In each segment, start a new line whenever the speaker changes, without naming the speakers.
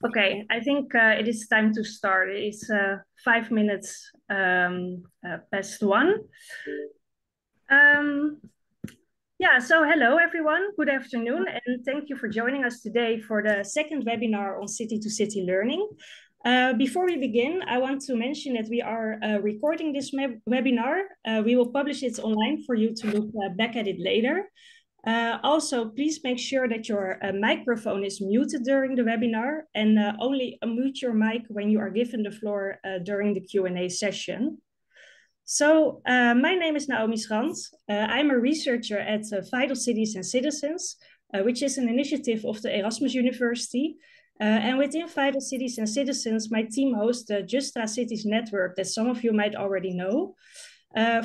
Okay, I think it is time to start. It's 5 minutes past one. Um, so hello everyone, good afternoon, and thank you for joining us today for the second webinar on city-to-city learning. Before we begin, I want to mention that we are recording this webinar. We will publish it online for you to look back at it later. Also, please make sure that your microphone is muted during the webinar and only unmute your mic when you are given the floor during the Q&A session. So my name is Naomi Schrand. I'm a researcher at Vital Cities and Citizens, which is an initiative of the Erasmus University. And within Vital Cities and Citizens, my team hosts the Justra Cities Network that some of you might already know.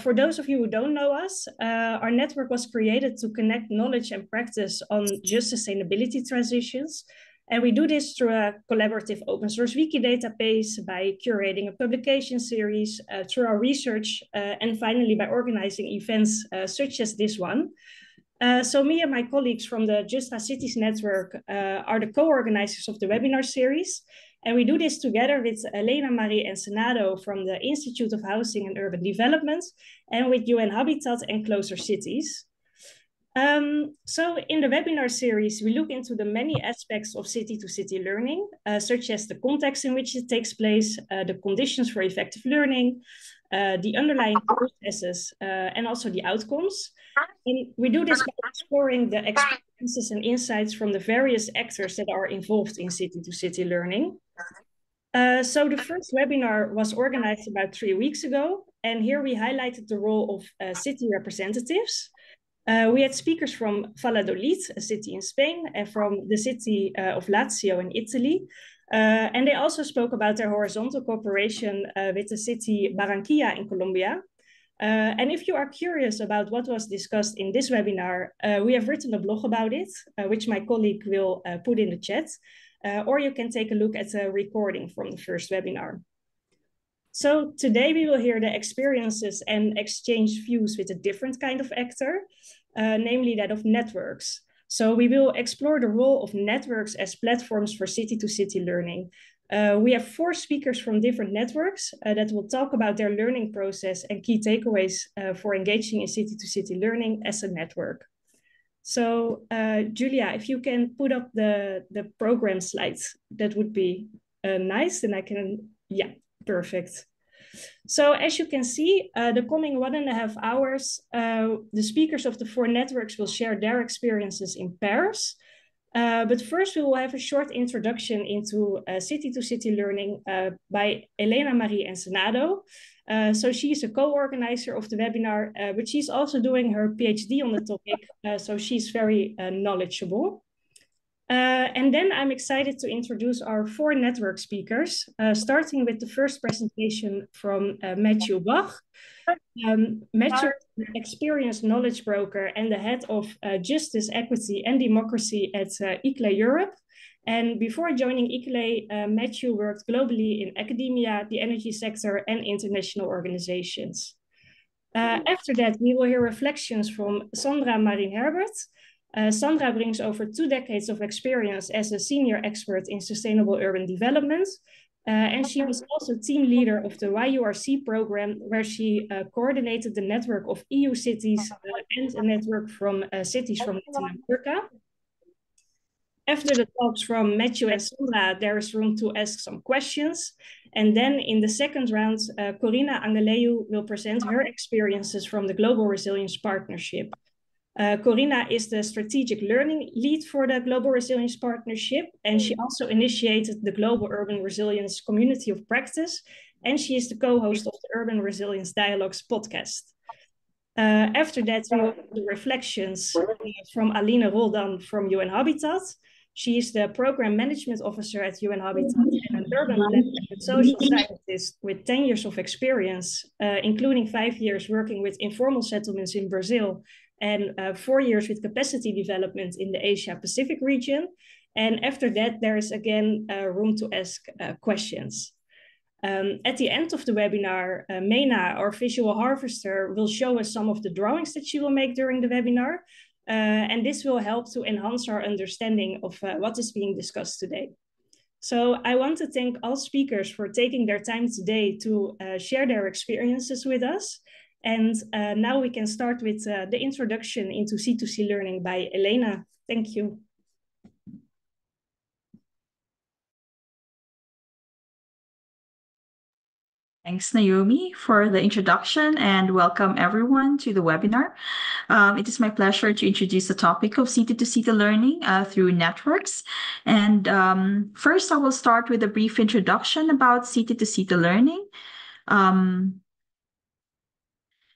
For those of you who don't know us, our network was created to connect knowledge and practice on just sustainability transitions. And we do this through a collaborative open source wiki database, by curating a publication series, through our research, and finally by organizing events such as this one. So me and my colleagues from the Justra Cities Network are the co-organizers of the webinar series. And we do this together with Elena Marie Ensenado from the Institute of Housing and Urban Development and with UN-Habitat and Closer Cities. So in the webinar series, we look into the many aspects of city-to-city learning, such as the context in which it takes place, the conditions for effective learning, the underlying processes, and also the outcomes. And we do this by exploring the experiences and insights from the various actors that are involved in city-to-city learning. So the first webinar was organized about 3 weeks ago, and here we highlighted the role of city representatives. We had speakers from Valladolid, a city in Spain, and from the city of Lazio in Italy. And they also spoke about their horizontal cooperation with the city Barranquilla in Colombia. And if you are curious about what was discussed in this webinar, we have written a blog about it, which my colleague will put in the chat, or you can take a look at the recording from the first webinar. So today we will hear the experiences and exchange views with a different kind of actor, namely that of networks. So we will explore the role of networks as platforms for city-to-city learning. We have 4 speakers from different networks that will talk about their learning process and key takeaways for engaging in city-to-city learning as a network. So Julia, if you can put up the program slides, that would be nice. And I can, yeah, perfect. So as you can see, the coming 1.5 hours, the speakers of the 4 networks will share their experiences in pairs. But first, we will have a short introduction into city-to-city learning by Elena Marie Ensenado. So she's a co-organizer of the webinar, but she's also doing her PhD on the topic, so she's very knowledgeable. And then I'm excited to introduce our 4 network speakers, starting with the first presentation from Matthew Bach. Matthew is an experienced knowledge broker and the head of Justice, Equity and Democracy at ICLE Europe. And before joining ICLE, Matthew worked globally in academia, the energy sector, and international organizations. After that, we will hear reflections from Sandra Marin-Herbert. Sandra brings over 2 decades of experience as a senior expert in sustainable urban development. And she was also team leader of the YURC program, where she coordinated the network of EU cities and a network from cities from Latin America. After the talks from Matthew and Sandra, there is room to ask some questions. And then in the second round, Corina Angeleu will present her experiences from the Global Resilience Partnership. Corina is the strategic learning lead for the Global Resilience Partnership, and she also initiated the Global Urban Resilience Community of Practice, and she is the co-host of the Urban Resilience Dialogues podcast. After that, we will have the reflections from Aline Roldan from UN-Habitat. She is the Program Management Officer at UN-Habitat and an urban planner and social scientist with 10 years of experience, including 5 years working with informal settlements in Brazil and 4 years with capacity development in the Asia-Pacific region. And after that, there is again room to ask questions. At the end of the webinar, Mena, our visual harvester, will show us some of the drawings that she will make during the webinar. And this will help to enhance our understanding of what is being discussed today. So I want to thank all speakers for taking their time today to share their experiences with us. And now we can start with the introduction into C2C learning by Elena. Thank you.
Thanks, Naomi, for the introduction, and welcome everyone to the webinar. It is my pleasure to introduce the topic of city-to-city learning through networks. And first, I will start with a brief introduction about city-to-city learning.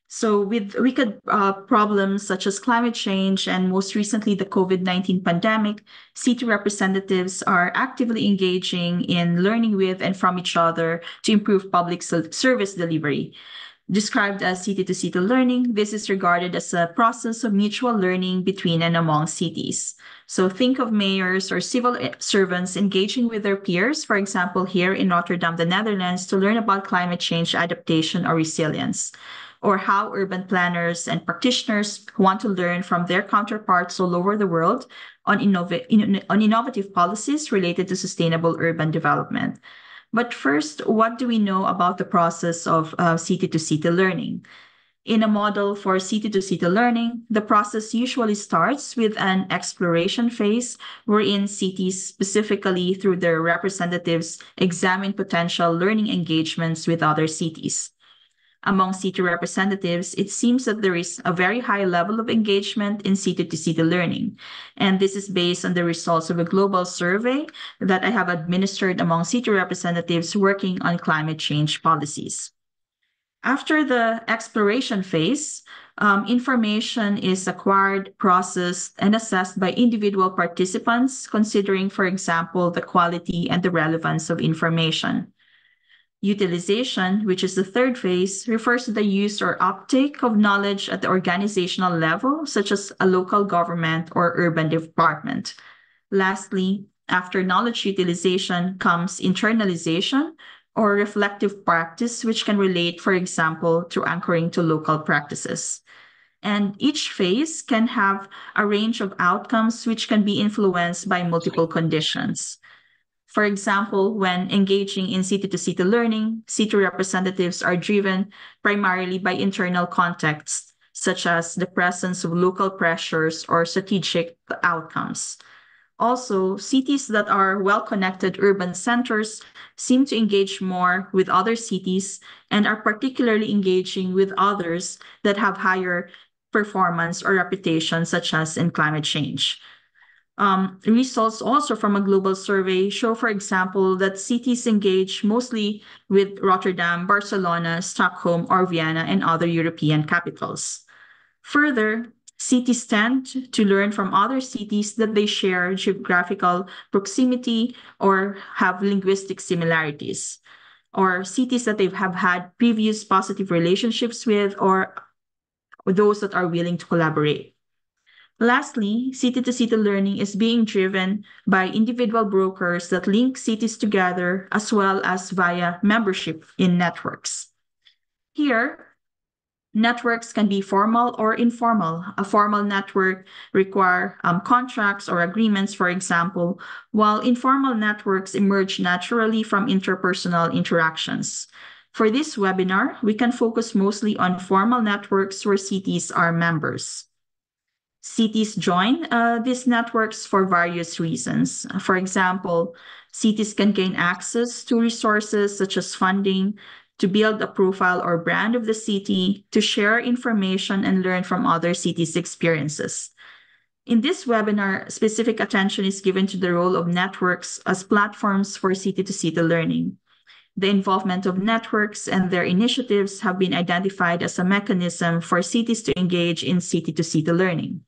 So with wicked problems such as climate change and most recently the COVID-19 pandemic, city representatives are actively engaging in learning with and from each other to improve public service delivery. Described as city-to-city learning, this is regarded as a process of mutual learning between and among cities. So think of mayors or civil servants engaging with their peers, for example, here in Rotterdam, the Netherlands, to learn about climate change adaptation or resilience, or how urban planners and practitioners want to learn from their counterparts all over the world on innovative policies related to sustainable urban development. But first, what do we know about the process of city-to-city learning? In a model for city-to-city learning, the process usually starts with an exploration phase wherein cities, specifically through their representatives, examine potential learning engagements with other cities. Among city representatives, it seems that there is a very high level of engagement in city-to-city learning. And this is based on the results of a global survey that I have administered among city representatives working on climate change policies. After the exploration phase, information is acquired, processed, and assessed by individual participants, considering, for example, the quality and the relevance of information. Utilization, which is the third phase, refers to the use or uptake of knowledge at the organizational level, such as a local government or urban department. Lastly, after knowledge utilization comes internalization or reflective practice, which can relate, for example, to anchoring to local practices. And each phase can have a range of outcomes which can be influenced by multiple conditions. For example, when engaging in city-to-city learning, city representatives are driven primarily by internal contexts, such as the presence of local pressures or strategic outcomes. Also, cities that are well-connected urban centers seem to engage more with other cities and are particularly engaging with others that have higher performance or reputation, such as in climate change. Results also from a global survey show, for example, that cities engage mostly with Rotterdam, Barcelona, Stockholm, or Vienna, and other European capitals. Further, cities tend to learn from other cities that they share geographical proximity or have linguistic similarities, or cities that they have had previous positive relationships with, or those that are willing to collaborate. Lastly, city-to-city learning is being driven by individual brokers that link cities together as well as via membership in networks. Here, networks can be formal or informal. A formal network require contracts or agreements, for example, while informal networks emerge naturally from interpersonal interactions. For this webinar, we can focus mostly on formal networks where cities are members. Cities join these networks for various reasons. For example, cities can gain access to resources such as funding, to build a profile or brand of the city, to share information and learn from other cities' experiences. In this webinar, specific attention is given to the role of networks as platforms for city-to-city learning. The involvement of networks and their initiatives have been identified as a mechanism for cities to engage in city-to-city learning.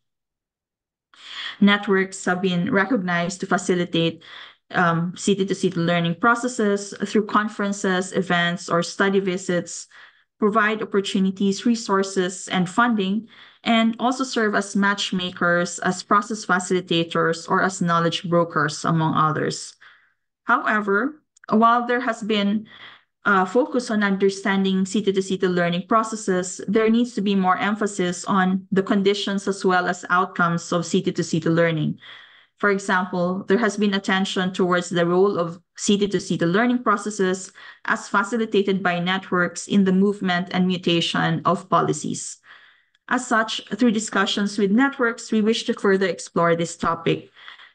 Networks have been recognized to facilitate city-to-city learning processes through conferences, events, or study visits, provide opportunities, resources, and funding, and also serve as matchmakers, as process facilitators, or as knowledge brokers, among others. However, while there has been focus on understanding city-to-city learning processes, there needs to be more emphasis on the conditions as well as outcomes of city-to-city learning. For example, there has been attention towards the role of city-to-city learning processes as facilitated by networks in the movement and mutation of policies. As such, through discussions with networks, we wish to further explore this topic.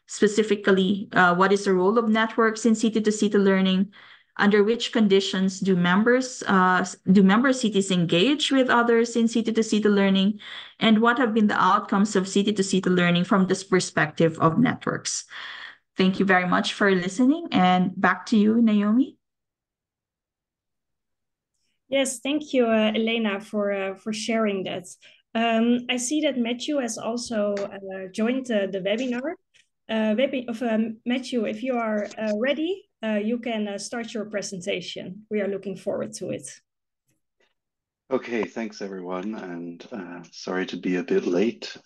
Specifically, what is the role of networks in city-to-city learning? Under which conditions do member cities engage with others in city-to-city learning? And what have been the outcomes of city-to-city learning from this perspective of networks? Thank you very much for listening, and back to you, Naomi.
Yes, thank you, Elena, for sharing that. I see that Matthew has also joined the webinar. Matthew, if you are ready, you can start your presentation. We are looking forward to it.
Okay, thanks everyone, and sorry to be a bit late.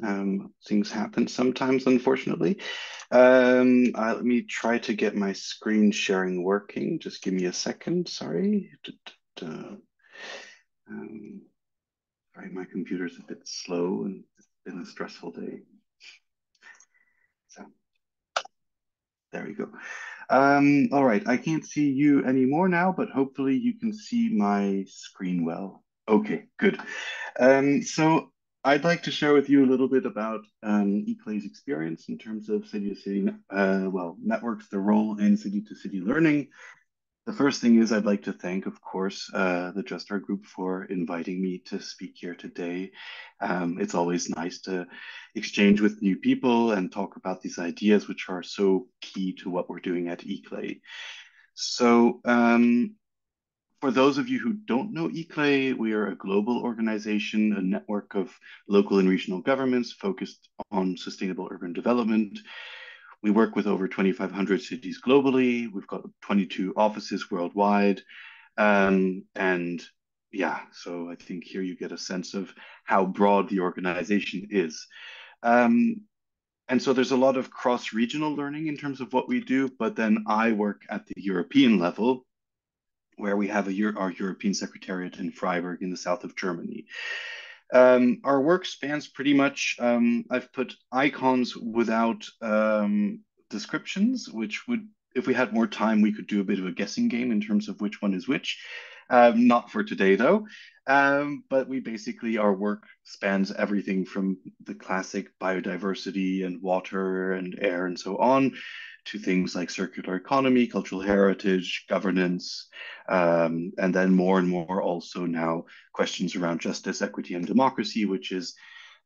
Things happen sometimes, unfortunately. Let me try to get my screen sharing working. Just give me a second, sorry. Sorry, my computer's a bit slow and it's been a stressful day. So, there we go. All right, I can't see you anymore now, but hopefully you can see my screen well. Okay, good. So I'd like to share with you a little bit about ICLEI's experience in terms of city-to-city, networks, their role in city-to-city learning. The first thing is I'd like to thank, of course, the Justra group for inviting me to speak here today. It's always nice to exchange with new people and talk about these ideas, which are so key to what we're doing at ICLEI. So for those of you who don't know ICLEI, we are a global organization, a network of local and regional governments focused on sustainable urban development. We work with over 2,500 cities globally. We've got 22 offices worldwide. And yeah, so I think here you get a sense of how broad the organization is. And so there's a lot of cross-regional learning in terms of what we do, but then I work at the European level, where we have our European Secretariat in Freiburg in the south of Germany. Our work spans pretty much, I've put icons without descriptions, which would, if we had more time, we could do a bit of a guessing game in terms of which one is which. Not for today, though. But we basically, our work spans everything from the classic biodiversity and water and air and so on, to things like circular economy, cultural heritage, governance, and then more and more also now questions around justice, equity, and democracy, which is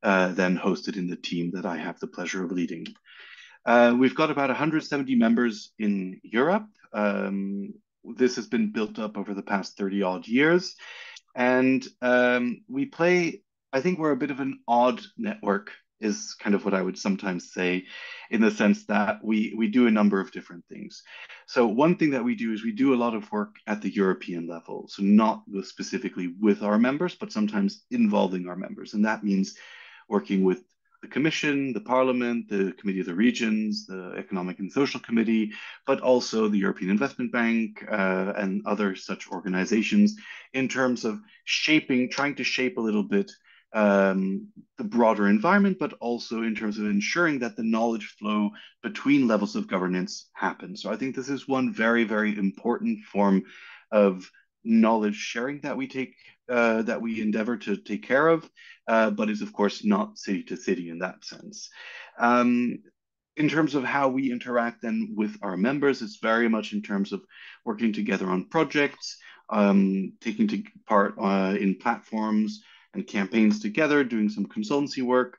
then hosted in the team that I have the pleasure of leading. We've got about 170 members in Europe. This has been built up over the past 30 odd years. And we play, I think we're a bit of an odd network, is kind of what I would sometimes say, in the sense that we do a number of different things. So one thing that we do is we do a lot of work at the European level. So not specifically with our members, but sometimes involving our members. And that means working with the Commission, the Parliament, the Committee of the Regions, the Economic and Social Committee, but also the European Investment Bank and other such organizations in terms of trying to shape a little bit the broader environment, but also in terms of ensuring that the knowledge flow between levels of governance happens. So I think this is one very, very important form of knowledge sharing that we endeavor to take care of, but is of course not city to city in that sense. In terms of how we interact then with our members, it's very much in terms of working together on projects, taking part in platforms and campaigns together, doing some consultancy work,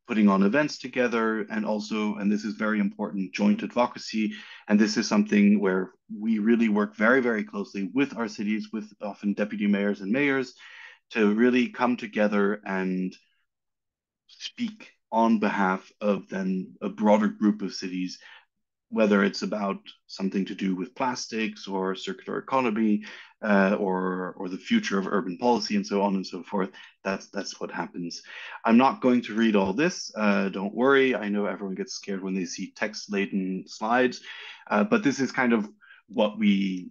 putting on events together, and also, and this is very important, joint advocacy. And this is something where we really work very, very closely with our cities, with often deputy mayors and mayors, to really come together and speak on behalf of then a broader group of cities, whether it's about something to do with plastics or circular economy, or the future of urban policy and so on and so forth. That's what happens. I'm not going to read all this. Don't worry. I know everyone gets scared when they see text-laden slides, but this is kind of what we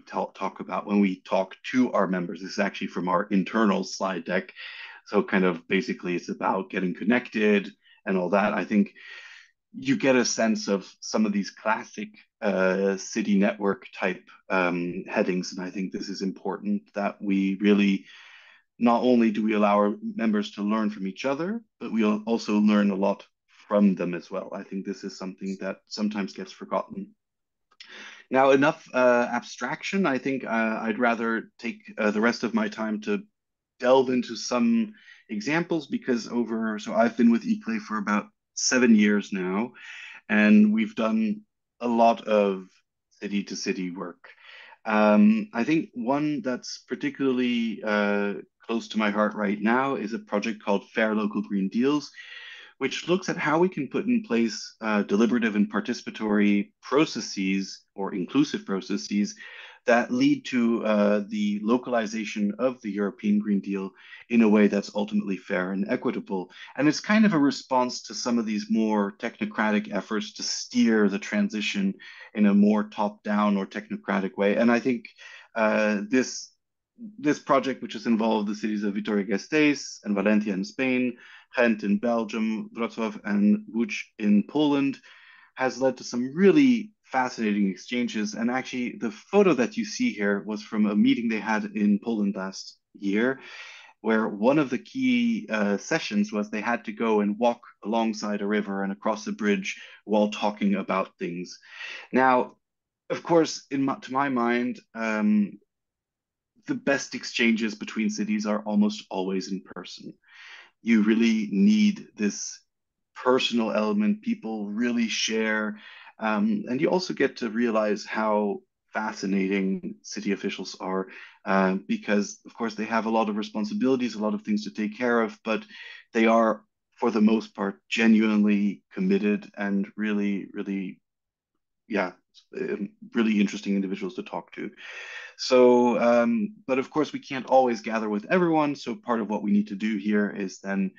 talk about when we talk to our members. This is actually from our internal slide deck. So kind of basically it's about getting connected and all that. I think you get a sense of some of these classic city network type headings. And I think this is important that we really not only do we allow our members to learn from each other, but we also learn a lot from them as well. I think this is something that sometimes gets forgotten. Now, enough abstraction. I think I'd rather take the rest of my time to delve into some examples because so I've been with eClay for about 7 years now, and we've done a lot of city to city work. I think one that's particularly close to my heart right now is a project called Fair Local Green Deals, which looks at how we can put in place deliberative and participatory processes or inclusive processes that lead to the localization of the European Green Deal in a way that's ultimately fair and equitable. And it's kind of a response to some of these more technocratic efforts to steer the transition in a more top-down or technocratic way. And I think this project, which has involved the cities of Vitoria-Gasteiz and Valencia in Spain, Ghent in Belgium, Wrocław and Łódź in Poland, has led to some really fascinating exchanges. And actually, the photo that you see here was from a meeting they had in Poland last year, where one of the key sessions was they had to go and walk alongside a river and across a bridge while talking about things. Now, of course, to my mind, the best exchanges between cities are almost always in person. You really need this personal element. People really share. And you also get to realize how fascinating city officials are because, of course, they have a lot of responsibilities, a lot of things to take care of, but they are, for the most part, genuinely committed and really, really, yeah, really interesting individuals to talk to. So, but of course, we can't always gather with everyone. So part of what we need to do here is then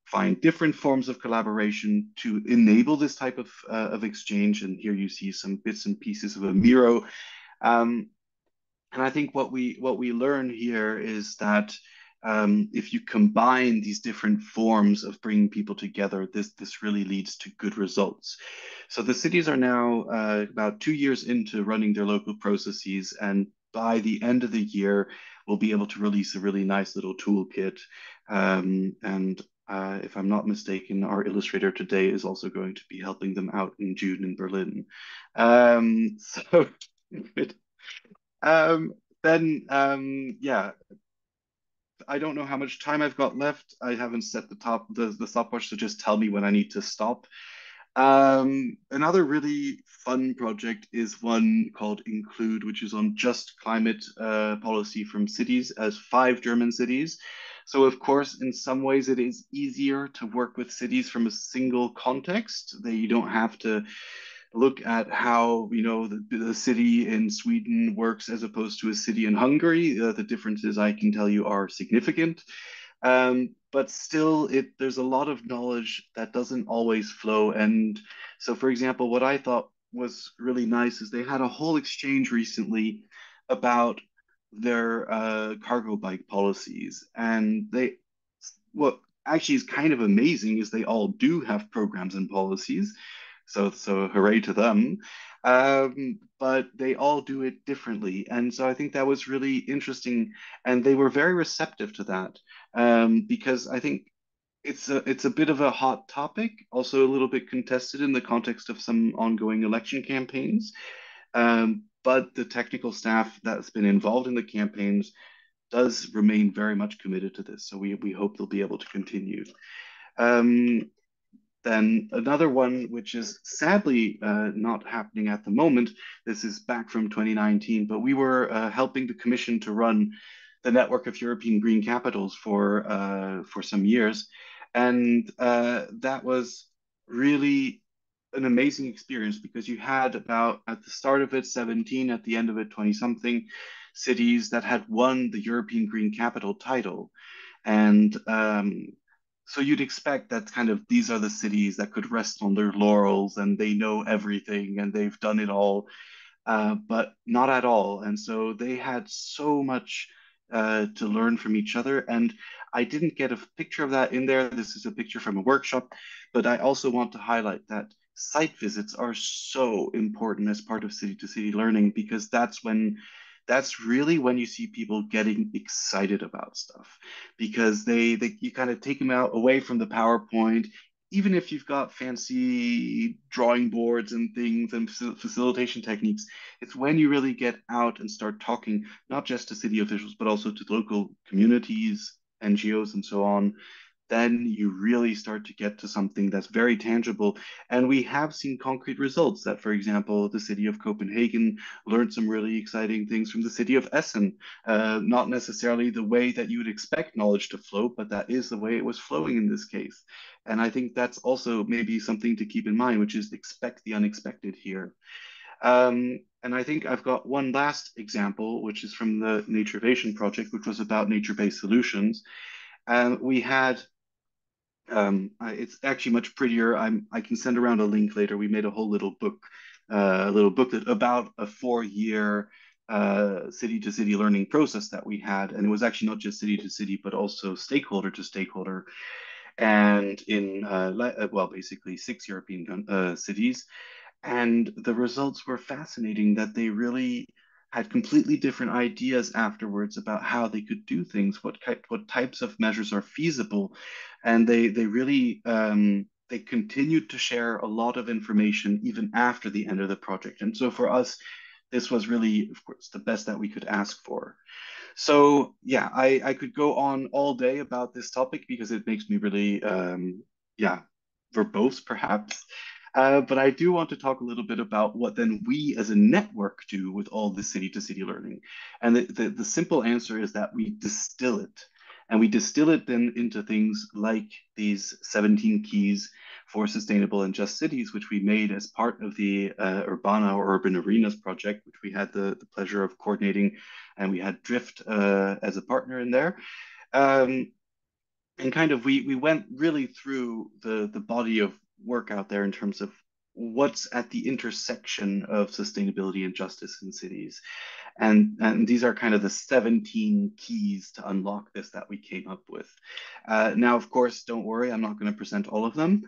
find different forms of collaboration to enable this type of exchange. And here you see some bits and pieces of a Miro. And I think what we learn here is that if you combine these different forms of bringing people together, this really leads to good results. So the cities are now about 2 years into running their local processes, and by the end of the year, we'll be able to release a really nice little toolkit. And if I'm not mistaken, our illustrator today is also going to be helping them out in June in Berlin. So yeah, I don't know how much time I've got left. I haven't set the stopwatch, so just tell me when I need to stop. Another really fun project is one called Include, which is on just climate policy from cities as 5 German cities. So of course, in some ways, it is easier to work with cities from a single context. You don't have to look at how the city in Sweden works as opposed to a city in Hungary. The differences, I can tell you, are significant. But still, there's a lot of knowledge that doesn't always flow. And so, for example, what I thought was really nice is they had a whole exchange recently about their cargo bike policies. And what actually is kind of amazing is they all do have programs and policies. So hooray to them. But they all do it differently. And so I think that was really interesting. And they were very receptive to that because I think it's a bit of a hot topic, also a little bit contested in the context of some ongoing election campaigns. But the technical staff that's been involved in the campaigns does remain very much committed to this. So we hope they'll be able to continue. Then another one, which is sadly not happening at the moment, this is back from 2019, but we were helping the Commission to run the network of European Green Capitals for some years. And that was really an amazing experience because you had about, at the start of it, 17, at the end of it, 20-something cities that had won the European Green Capital title. And so you'd expect that kind of these are the cities that could rest on their laurels and they know everything and they've done it all, but not at all. And so they had so much to learn from each other. And I didn't get a picture of that in there. This is a picture from a workshop, but I also want to highlight that site visits are so important as part of city-to-city learning, because that's really when you see people getting excited about stuff, because you kind of take them out away from the PowerPoint. Even if you've got fancy drawing boards and things and facilitation techniques, it's when you really get out and start talking, not just to city officials, but also to local communities, NGOs, and so on. Then you really start to get to something that's very tangible. And we have seen concrete results that, for example, the city of Copenhagen learned some really exciting things from the city of Essen. Not necessarily the way that you would expect knowledge to flow, but that is the way it was flowing in this case. And I think that's also maybe something to keep in mind, which is expect the unexpected here. And I think I've got one last example, which is from the Naturevation project, which was about nature-based solutions. And we had it's actually much prettier. I can send around a link later. We made a whole little book, a little booklet about a 4-year city-to-city learning process that we had, and it was actually not just city-to-city, but also stakeholder to stakeholder, and in well, basically 6 European cities. And the results were fascinating, that they really had completely different ideas afterwards about how they could do things, what types of measures are feasible. And they really they continued to share a lot of information even after the end of the project. And so for us, this was really, of course, the best that we could ask for. So yeah, I could go on all day about this topic because it makes me really, yeah, verbose perhaps. But I do want to talk a little bit about what then we as a network do with all the city-to-city learning. And the simple answer is that we distill it. And we distill it then into things like these 17 keys for sustainable and just cities, which we made as part of the Urbana or Urban Arenas project, which we had the pleasure of coordinating, and we had Drift as a partner in there. And kind of we went really through the body of work out there in terms of what's at the intersection of sustainability and justice in cities. And these are kind of the 17 keys to unlock this that we came up with. Now, of course, don't worry, I'm not going to present all of them.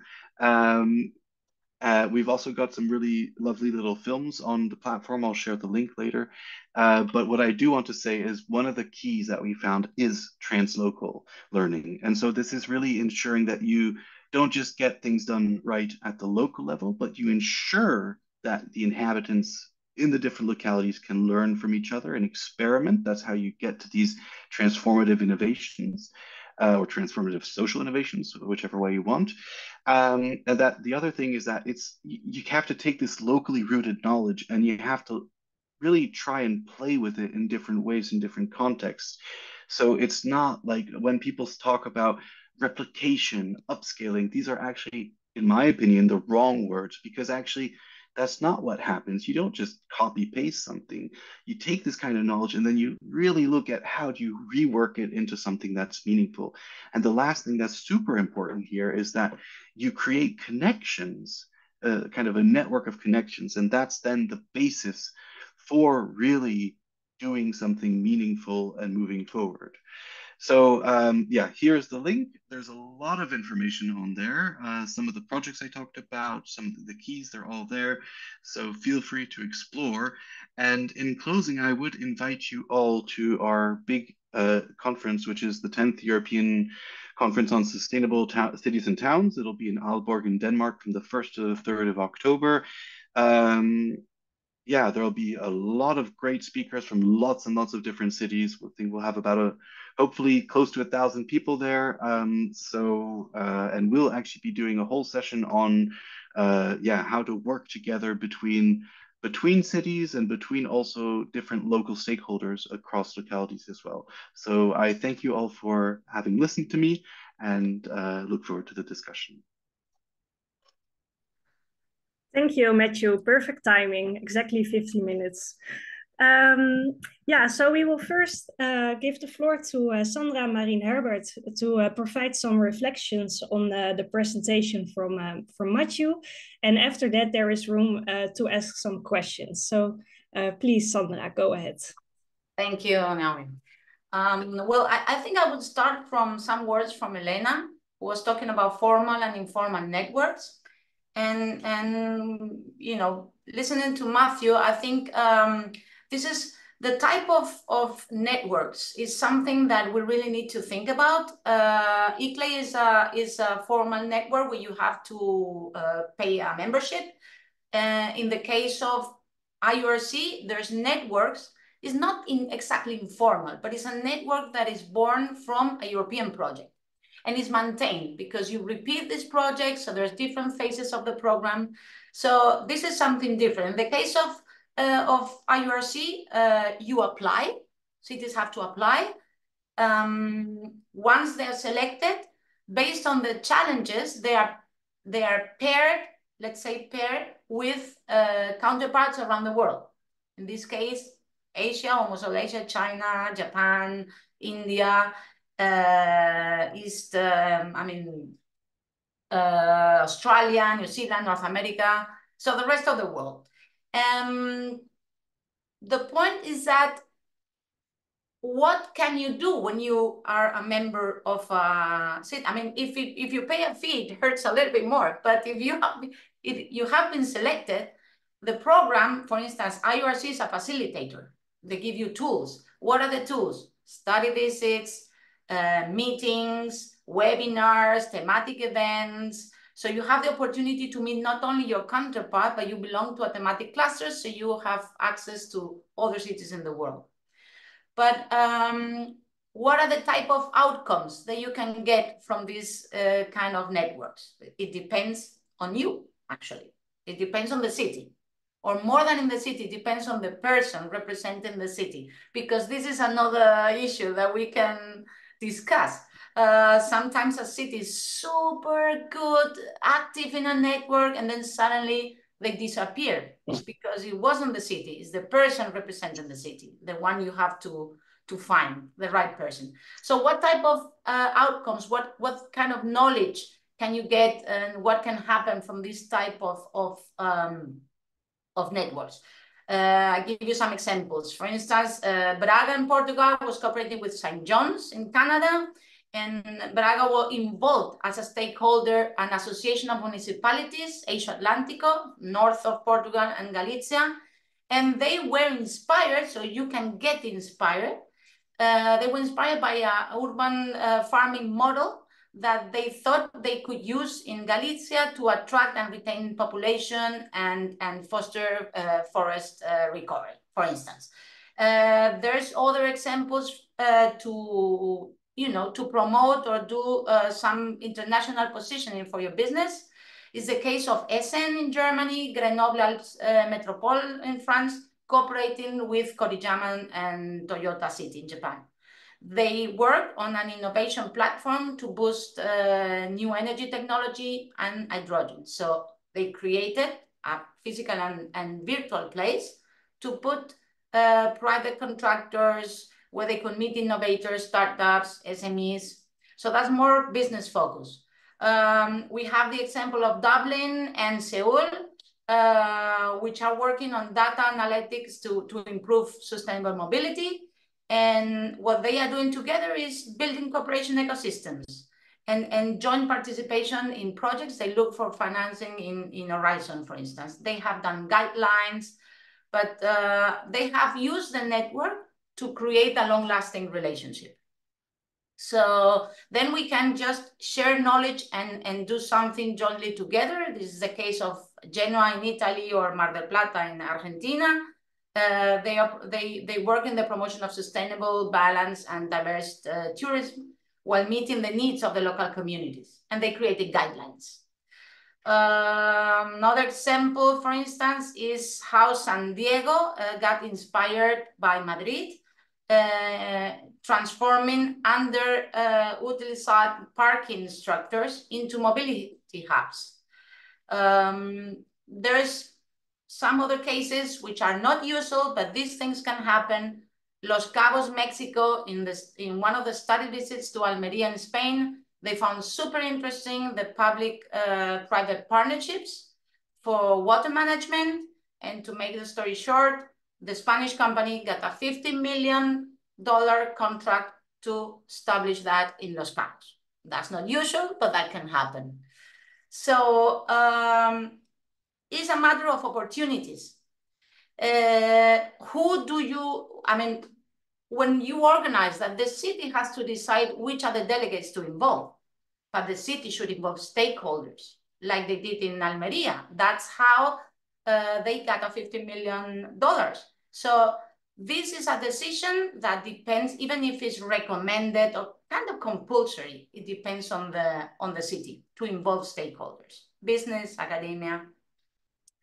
We've also got some really lovely little films on the platform. I'll share the link later. But what I do want to say is one of the keys that we found is translocal learning. And so this is really ensuring that you don't just get things done right at the local level, but you ensure that the inhabitants in the different localities can learn from each other and experiment. That's how you get to these transformative innovations. Or transformative social innovations, whichever way you want. And that the other thing is that you have to take this locally rooted knowledge and you have to really try and play with it in different ways, in different contexts. So it's not like when people talk about replication, upscaling, these are actually, in my opinion, the wrong words, because actually that's not what happens. You don't just copy paste something. You take this kind of knowledge and then you really look at how do you rework it into something that's meaningful. And the last thing that's super important here is that you create connections, kind of a network of connections. And that's then the basis for really doing something meaningful and moving forward. So yeah, here's the link. There's a lot of information on there. Some of the projects I talked about, some of the keys, they're all there. So feel free to explore. And in closing, I would invite you all to our big conference, which is the 10th European Conference on Sustainable Cities and Towns. It'll be in Aalborg in Denmark from the 1st to the 3rd of October. Yeah, there'll be a lot of great speakers from lots and lots of different cities. I think we'll have about hopefully close to 1,000 people there. And we'll actually be doing a whole session on, yeah, how to work together between cities and between also different local stakeholders across localities as well. So I thank you all for having listened to me and look forward to the discussion.
Thank you, Matthew. Perfect timing, exactly 50 minutes. Yeah, so we will first give the floor to Sandra Marien Herbert to provide some reflections on the presentation from Matthew. And after that, there is room to ask some questions. So please, Sandra, go ahead.
Thank you, Naomi. Well, I think I would start from some words from Elena, who was talking about formal and informal networks. And you know, listening to Matthew, I think this is the type of networks is something that we really need to think about. ICLEI is a formal network where you have to pay a membership. In the case of IURC, there's networks. It's not exactly informal, but it's a network that is born from a European project and is maintained because you repeat this project, so there's different phases of the program. So this is something different. In the case of IURC, you apply, cities have to apply. Once they're selected, based on the challenges, they are paired, let's say paired with counterparts around the world. In this case, Asia, almost all Asia, China, Japan, India, Australia, New Zealand, North America, so the rest of the world. The point is that what can you do when you are a member of a city? I mean, if you pay a fee, it hurts a little bit more. But if you have been selected, the program, for instance, IURC is a facilitator. They give you tools. What are the tools? Study visits, meetings, webinars, thematic events. So you have the opportunity to meet not only your counterpart, but you belong to a thematic cluster, so you have access to other cities in the world. But what are the type of outcomes that you can get from these kind of networks? It depends on you, actually. It depends on the city. Or more than in the city, it depends on the person representing the city. Because this is another issue that we can discuss. Sometimes a city is super good, active in a network, and then suddenly they disappear. It's because it wasn't the city, it's the person representing the city, the one you have to find, the right person. So what type of outcomes, what kind of knowledge can you get, and what can happen from this type of networks? I give you some examples. For instance, Braga in Portugal was cooperating with St. John's in Canada, and Braga was involved as a stakeholder, an association of municipalities, Eixo Atlântico, north of Portugal and Galicia, and they were inspired, so you can get inspired. They were inspired by an urban farming model that they thought they could use in Galicia to attract and retain population and foster forest recovery, for instance. There's other examples to promote or do some international positioning for your business. It's the case of Essen in Germany, Grenoble Alpes Metropole in France, cooperating with Koriyama and Toyota City in Japan. They work on an innovation platform to boost new energy technology and hydrogen. So they created a physical and virtual place to put private contractors where they could meet innovators, startups, SMEs. So that's more business focus. We have the example of Dublin and Seoul, which are working on data analytics to improve sustainable mobility. And what they are doing together is building cooperation ecosystems and joint participation in projects. They look for financing in Horizon, for instance. They have done guidelines, but they have used the network to create a long-lasting relationship. So then we can just share knowledge and do something jointly together. This is the case of Genoa in Italy or Mar del Plata in Argentina. They work in the promotion of sustainable, balanced, and diverse tourism while meeting the needs of the local communities, and they created guidelines. Another example, for instance, is how San Diego got inspired by Madrid, transforming underutilized parking structures into mobility hubs. There's some other cases which are not usual, but these things can happen. Los Cabos, Mexico, in one of the study visits to Almeria in Spain, they found super interesting the public-private partnerships for water management. And to make the story short, the Spanish company got a 50 million contract to establish that in Los Cabos. That's not usual, but that can happen. So it's a matter of opportunities. Who do you, I mean, when you organize that, the city has to decide which are the delegates to involve, but the city should involve stakeholders, like they did in Almeria. That's how they got a $50 million. So this is a decision that depends, even if it's recommended or kind of compulsory, it depends on the city to involve stakeholders, business, academia,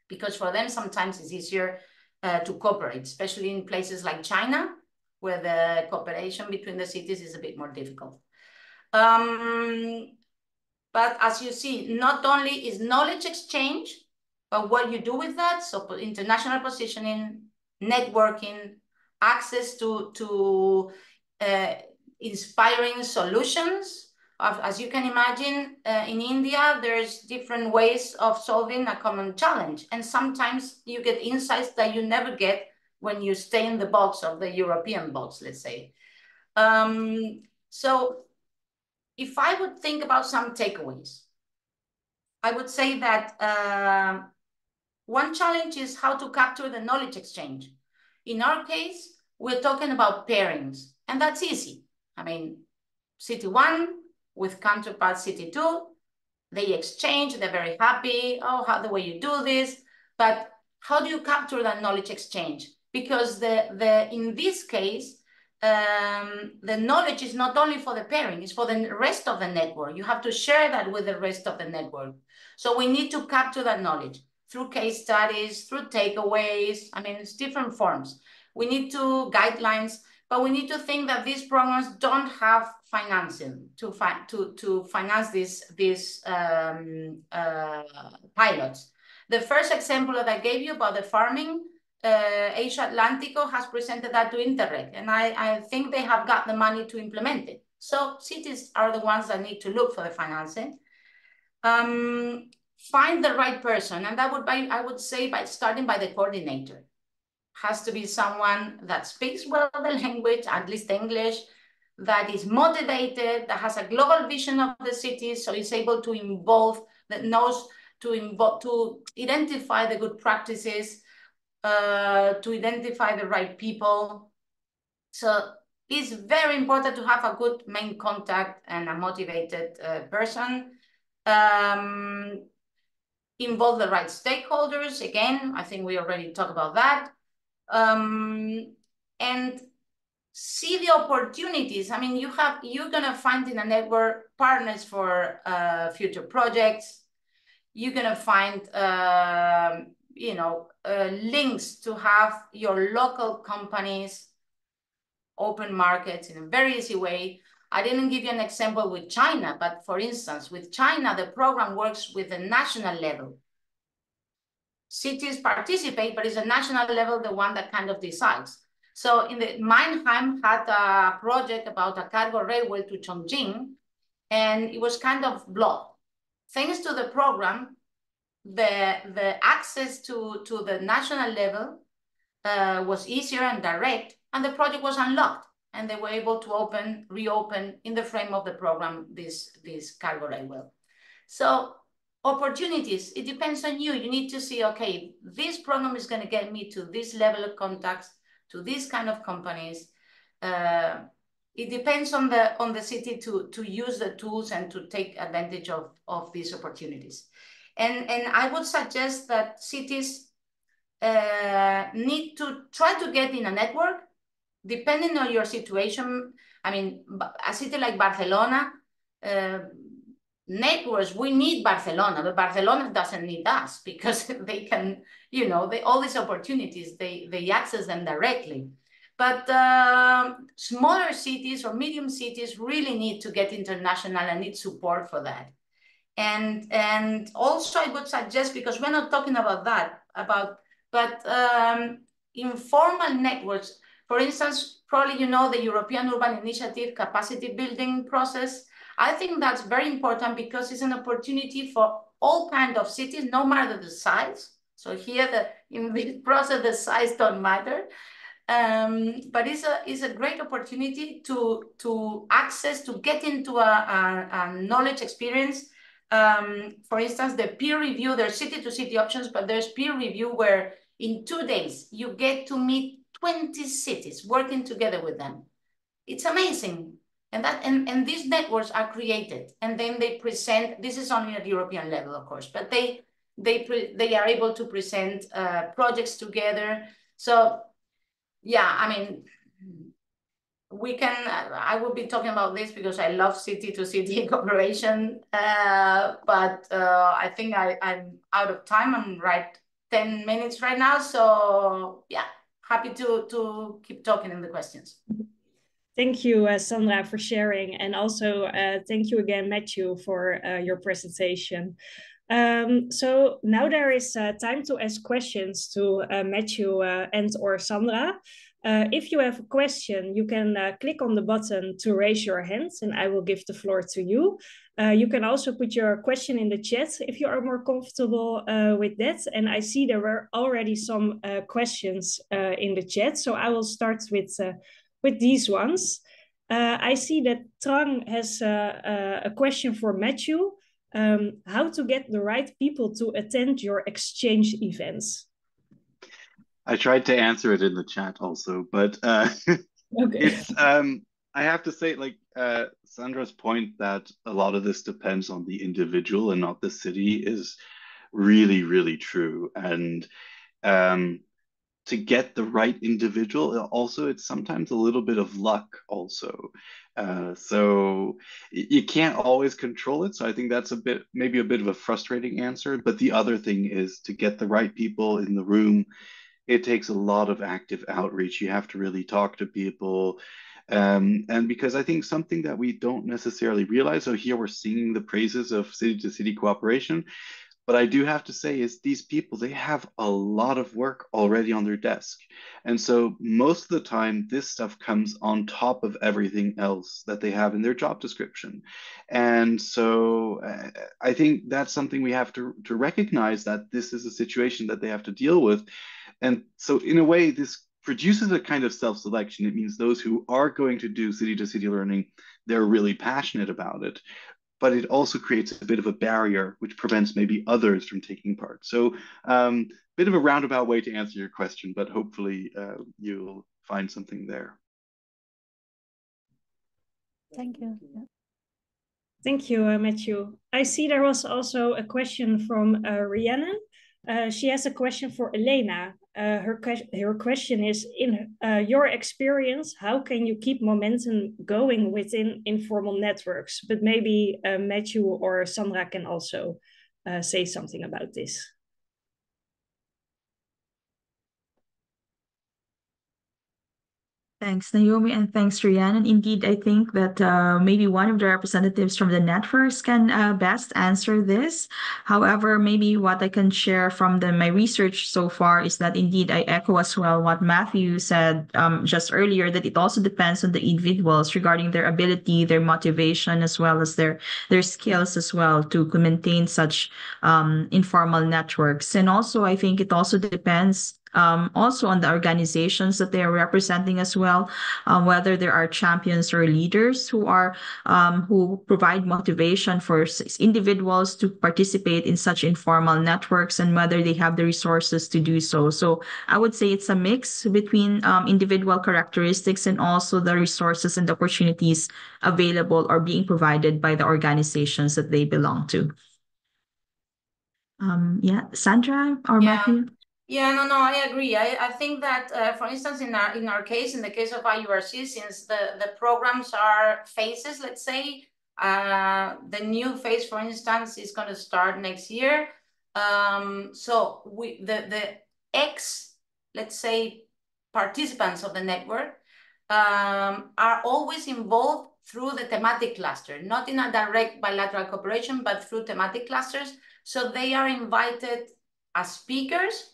because for them sometimes it's easier to cooperate, especially in places like China, where the cooperation between the cities is a bit more difficult. But as you see, not only is knowledge exchange, but what you do with that, so international positioning, networking, access to inspiring solutions. As you can imagine, in India, there's different ways of solving a common challenge. And sometimes you get insights that you never get when you stay in the box of the European box, let's say. So if I would think about some takeaways, I would say that one challenge is how to capture the knowledge exchange. In our case, we're talking about pairings, and that's easy. I mean, City 1 with counterpart City 2, they exchange, they're very happy. Oh, how the way you do this. But how do you capture that knowledge exchange? Because in this case, the knowledge is not only for the pairing, it's for the rest of the network. You have to share that with the rest of the network. So we need to capture that knowledge through case studies, through takeaways. I mean, it's different forms. We need to guidelines, but we need to think that these programs don't have financing to finance these pilots. The first example that I gave you about the farming, Asia Atlántico has presented that to Interreg, and I think they have got the money to implement it. So cities are the ones that need to look for the financing. Find the right person, and that would be, I would say, by starting by the coordinator. Has to be someone that speaks well the language, at least English, that is motivated, that has a global vision of the city, so is able to involve, that knows to identify the good practices, to identify the right people. So it's very important to have a good main contact and a motivated person. Involve the right stakeholders. Again, I think we already talked about that. And see the opportunities. I mean, you're gonna find in a network partners for future projects. You're gonna find links to have your local companies open markets in a very easy way. I didn't give you an example with China, but for instance, with China, the program works with the national level. Cities participate, but it's a national level, the one that kind of decides. So Mannheim had a project about a cargo railway to Chongqing, and it was kind of blocked. Thanks to the program, the access to the national level was easier and direct, and the project was unlocked, and they were able to reopen in the frame of the program this cargo railway. So opportunities, it depends on you. You need to see, okay, this program is going to get me to this level of contacts, to this kind of companies. It depends on the city to use the tools and to take advantage of these opportunities. And I would suggest that cities need to try to get in a network, depending on your situation. I mean, a city like Barcelona, networks, we need Barcelona, but Barcelona doesn't need us because they can, all these opportunities, they access them directly. But smaller cities or medium cities really need to get international and need support for that. And also I would suggest, because we're not talking about that, but informal networks, for instance, probably the European Urban Initiative capacity building process. I think that's very important because it's an opportunity for all kinds of cities, no matter the size. So here, in this process, the size don't matter. But it's a great opportunity to access, to get into a knowledge experience. For instance, the peer review, there's city-to-city options, but there's peer review where in 2 days, you get to meet 20 cities working together with them. It's amazing. And these networks are created, and then they present, this is only at European level, of course, but they are able to present projects together. So yeah, I mean, I will be talking about this because I love city-to-city cooperation, but I think I'm out of time. I'm right 10 minutes right now. So yeah, happy to keep talking in the questions.
Thank you, Sandra, for sharing. And also thank you again, Matthew, for your presentation. So now there is time to ask questions to Matthew and or Sandra. If you have a question, you can click on the button to raise your hand and I will give the floor to you. You can also put your question in the chat if you are more comfortable with that. And I see there were already some questions in the chat. So I will start with these ones. I see that Trang has a question for Matthew. How to get the right people to attend your exchange events?
I tried to answer it in the chat also, but
Okay.
it's I have to say, like Sandra's point that a lot of this depends on the individual and not the city is really, really true. And to get the right individual, also it's sometimes a little bit of luck also. So you can't always control it. So I think that's maybe a bit of a frustrating answer. But the other thing is to get the right people in the room. It takes a lot of active outreach. You have to really talk to people. And because I think something that we don't necessarily realize, so here we're singing the praises of city-to-city cooperation, but I do have to say is these people, they have a lot of work already on their desk. And so most of the time, this stuff comes on top of everything else that they have in their job description. And so I think that's something we have to recognize that this is a situation that they have to deal with. And so in a way, this produces a kind of self-selection. It means those who are going to do city-to-city learning, they're really passionate about it. But it also creates a bit of a barrier which prevents maybe others from taking part. So bit of a roundabout way to answer your question, but hopefully you'll find something there.
Thank you. Yeah.
Thank you, Matthew. I see there was also a question from Rhiannon. She has a question for Elena. Her question is, in your experience, how can you keep momentum going within informal networks? But maybe Matthew or Sandra can also say something about this.
Thanks, Naomi, and thanks, Rhiannon. Indeed, I think that maybe one of the representatives from the networks can best answer this. However, maybe what I can share from my research so far is that indeed I echo as well what Matthew said just earlier, that it also depends on the individuals regarding their ability, their motivation, as well as their skills as well to maintain such informal networks. And also, I think it also depends also on the organizations that they are representing as well, whether there are champions or leaders who provide motivation for individuals to participate in such informal networks, and whether they have the resources to do so. So I would say it's a mix between individual characteristics and also the resources and the opportunities available or being provided by the organizations that they belong to. Yeah, Sandra or Matthew?
Yeah, no, I agree. I think that, for instance, in our case, in the case of IURC, since the programs are phases, let's say, the new phase, for instance, is going to start next year. So the let's say, participants of the network are always involved through the thematic cluster, not in a direct bilateral cooperation, but through thematic clusters. So they are invited as speakers.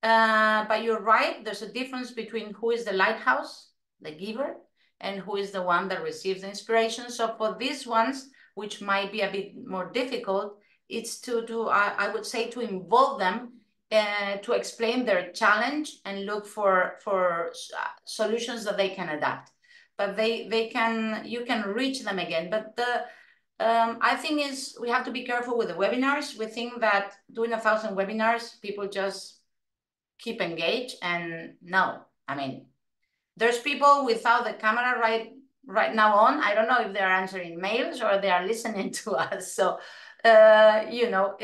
But you're right, there's a difference between who is the lighthouse, the giver, and who is the one that receives the inspiration. So for these ones, which might be a bit more difficult, it's I would say, to involve them to explain their challenge and look for solutions that they can adapt. But you can reach them again. But I think we have to be careful with the webinars. We think that doing 1,000 webinars, people just keep engaged, and no, I mean, there's people without the camera right now on. I don't know if they're answering mails or they are listening to us. So, you know,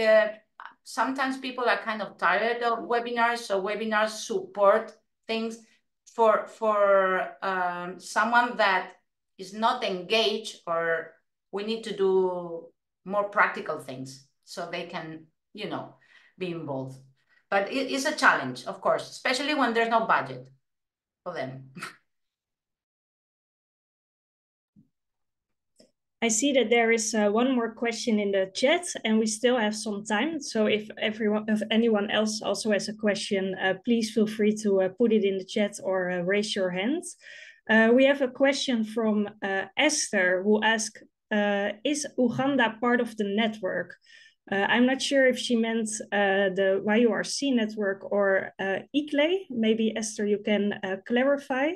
sometimes people are kind of tired of webinars. So webinars support things for someone that is not engaged, or we need to do more practical things so they can, you know, be involved. But it is a challenge, of course, especially when there's no budget for them.
I see that there is one more question in the chat, and we still have some time. So if anyone else also has a question, please feel free to put it in the chat or raise your hand. We have a question from Esther, who asked, is Uganda part of the network? I'm not sure if she meant the YURC network or ICLE. Maybe Esther, you can clarify.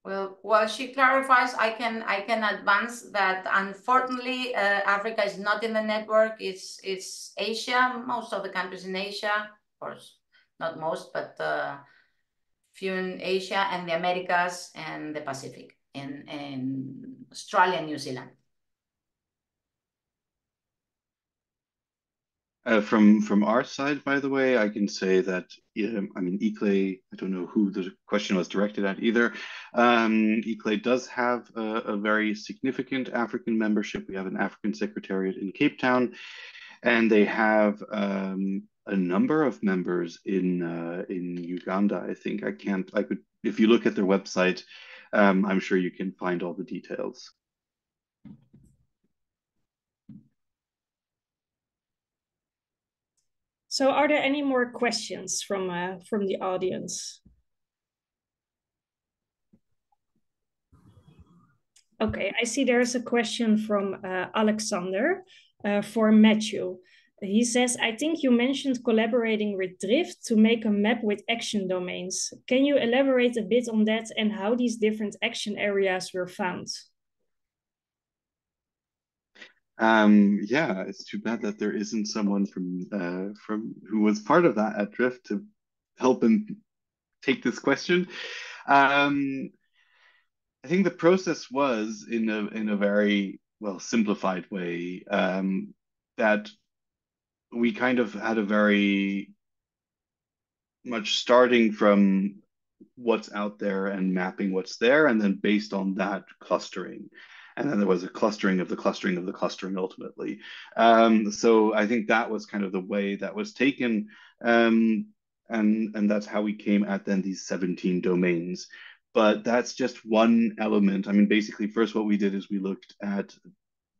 Well, while she clarifies, I can advance that unfortunately Africa is not in the network. It's Asia, most of the countries in Asia, of course, not most, but few in Asia and the Americas and the Pacific, in Australia and New Zealand.
From our side, by the way, I can say that, I mean, ICLE, I don't know who the question was directed at either. ICLE does have a very significant African membership. We have an African Secretariat in Cape Town, and they have a number of members in Uganda. I think I could, if you look at their website, I'm sure you can find all the details.
So are there any more questions from the audience? Okay, I see there's a question from Alexander for Matthew. He says, I think you mentioned collaborating with Drift to make a map with action domains. Can you elaborate a bit on that and how these different action areas were found?
Yeah, it's too bad that there isn't someone from who was part of that at Drift to help him take this question. I think the process was in a very well simplified way, that we kind of had a very much starting from what's out there and mapping what's there, and then based on that clustering. And then there was a clustering of the clustering of the clustering ultimately. So I think that was kind of the way that was taken. And that's how we came at then these 17 domains. But that's just one element. I mean, basically, first what we did is we looked at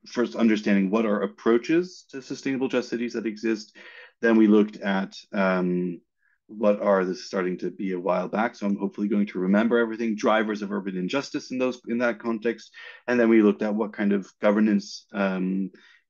first understanding what are approaches to sustainable just cities that exist. Then we looked at what are this starting to be a while back, so I'm hopefully going to remember everything, drivers of urban injustice in that context. And then we looked at what kind of governance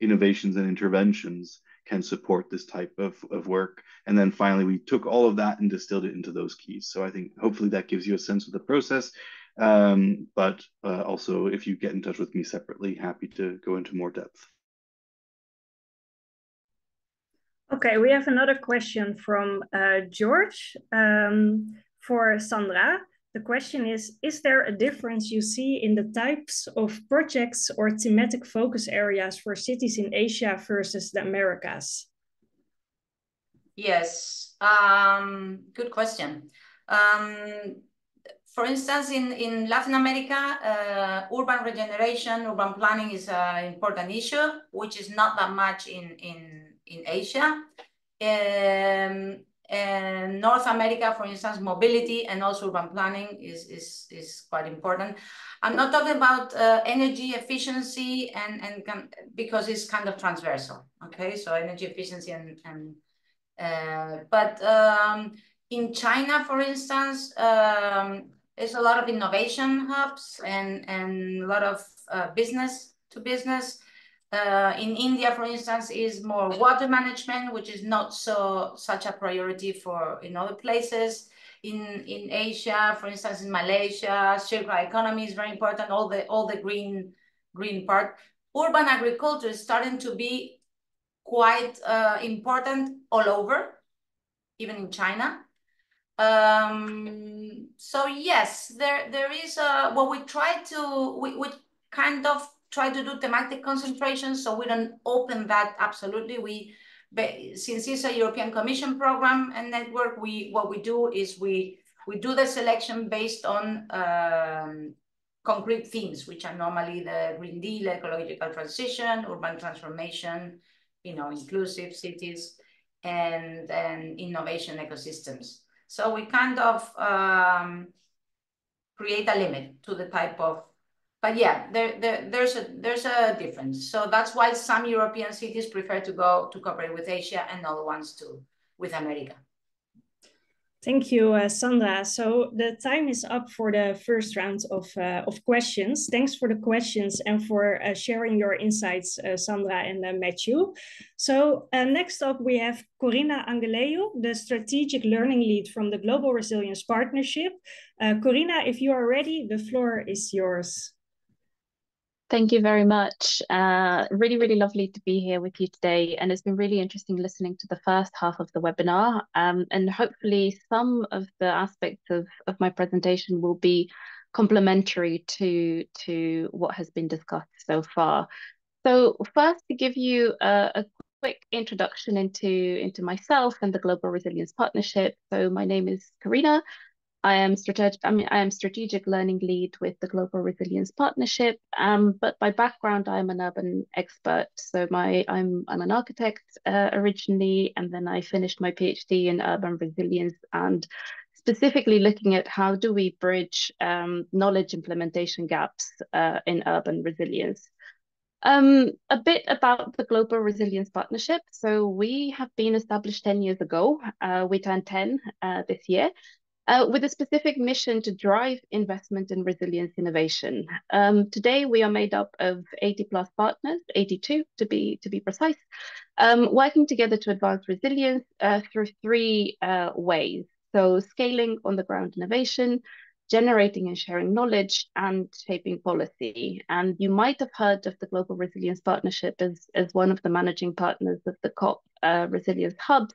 innovations and interventions can support this type of work. And then finally, we took all of that and distilled it into those keys. So I think hopefully that gives you a sense of the process. But also, if you get in touch with me separately, happy to go into more depth.
Okay, we have another question from George for Sandra. The question is there a difference you see in the types of projects or thematic focus areas for cities in Asia versus the Americas?
Yes, good question. For instance, in Latin America, urban regeneration, urban planning is an important issue, which is not that much in Asia. And North America, for instance, mobility and also urban planning is quite important. I'm not talking about energy efficiency and because it's kind of transversal. Okay, so energy efficiency but in China, for instance, there's a lot of innovation hubs and a lot of business to business. In India, for instance, is more water management, which is not such a priority for in other places. In Asia, for instance, in Malaysia, circular economy is very important. All the green part. Urban agriculture is starting to be quite important all over, even in China. So yes, there is what we kind of try to do thematic concentration, so we don't open that absolutely. Since it's a European Commission program and network, what we do is we do the selection based on concrete themes, which are normally the Green Deal, ecological transition, urban transformation, inclusive cities, and innovation ecosystems. So we kind of create a limit to the type of, but yeah, there's a difference. So that's why some European cities prefer to go to cooperate with Asia and other ones with America.
Thank you, Sandra. So the time is up for the first round of questions. Thanks for the questions and for sharing your insights, Sandra and Matthew. So next up, we have Corina Angeleu, the Strategic Learning Lead from the Global Resilience Partnership. Corina, if you are ready, the floor is yours.
Thank you very much. Really, really lovely to be here with you today. And it's been really interesting listening to the first half of the webinar. And hopefully some of the aspects of my presentation will be complementary to what has been discussed so far. So first, to give you a quick introduction into myself and the Global Resilience Partnership. So my name is Corina. I am strategic learning lead with the Global Resilience Partnership. But by background, I'm an urban expert. So I'm an architect originally, and then I finished my PhD in urban resilience and specifically looking at how do we bridge knowledge implementation gaps in urban resilience. A bit about the Global Resilience Partnership. So we have been established 10 years ago. We turned 10 this year. With a specific mission to drive investment in resilience innovation. Today, we are made up of 80 plus partners, 82 to be precise, working together to advance resilience through three ways. So scaling on the ground innovation, generating and sharing knowledge, and shaping policy. And you might have heard of the Global Resilience Partnership as one of the managing partners of the COP Resilience Hubs,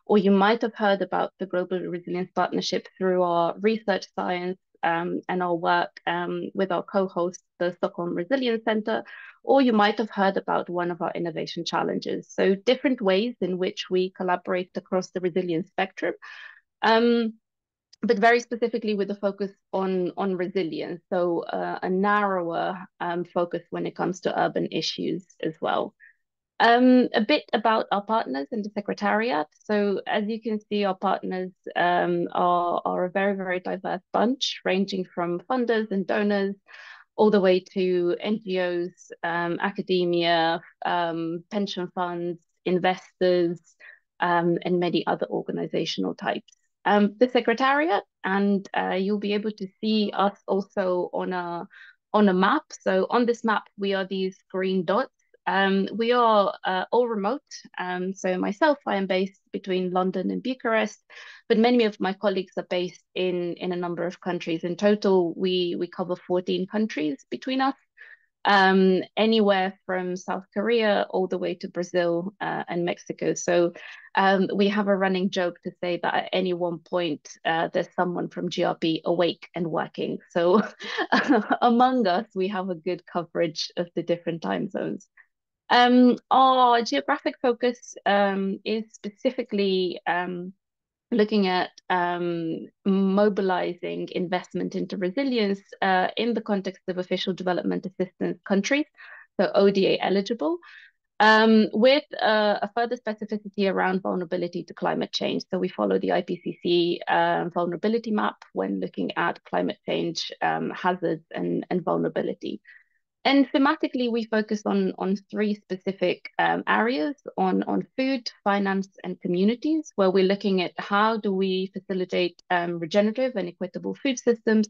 or you might have heard about the Global Resilience Partnership through our research science and our work with our co-host, the Stockholm Resilience Center, or you might have heard about one of our innovation challenges. So different ways in which we collaborate across the resilience spectrum, but very specifically with a focus on resilience. So a narrower focus when it comes to urban issues as well. A bit about our partners in the Secretariat. So as you can see, our partners are a very, very diverse bunch, ranging from funders and donors all the way to NGOs, academia, pension funds, investors, and many other organizational types. The Secretariat, and you'll be able to see us also on a map. So on this map, we are these green dots. We are all remote. So myself, I am based between London and Bucharest, but many of my colleagues are based in a number of countries. In total, we cover 14 countries between us, anywhere from South Korea all the way to Brazil and Mexico. So we have a running joke to say that at any one point, there's someone from GRB awake and working. So among us, we have a good coverage of the different time zones. Our geographic focus is specifically looking at mobilizing investment into resilience in the context of official development assistance countries, so ODA eligible, with a further specificity around vulnerability to climate change. So we follow the IPCC vulnerability map when looking at climate change hazards and vulnerability. And thematically, we focus on three specific areas, on food, finance, and communities, where we're looking at how do we facilitate regenerative and equitable food systems,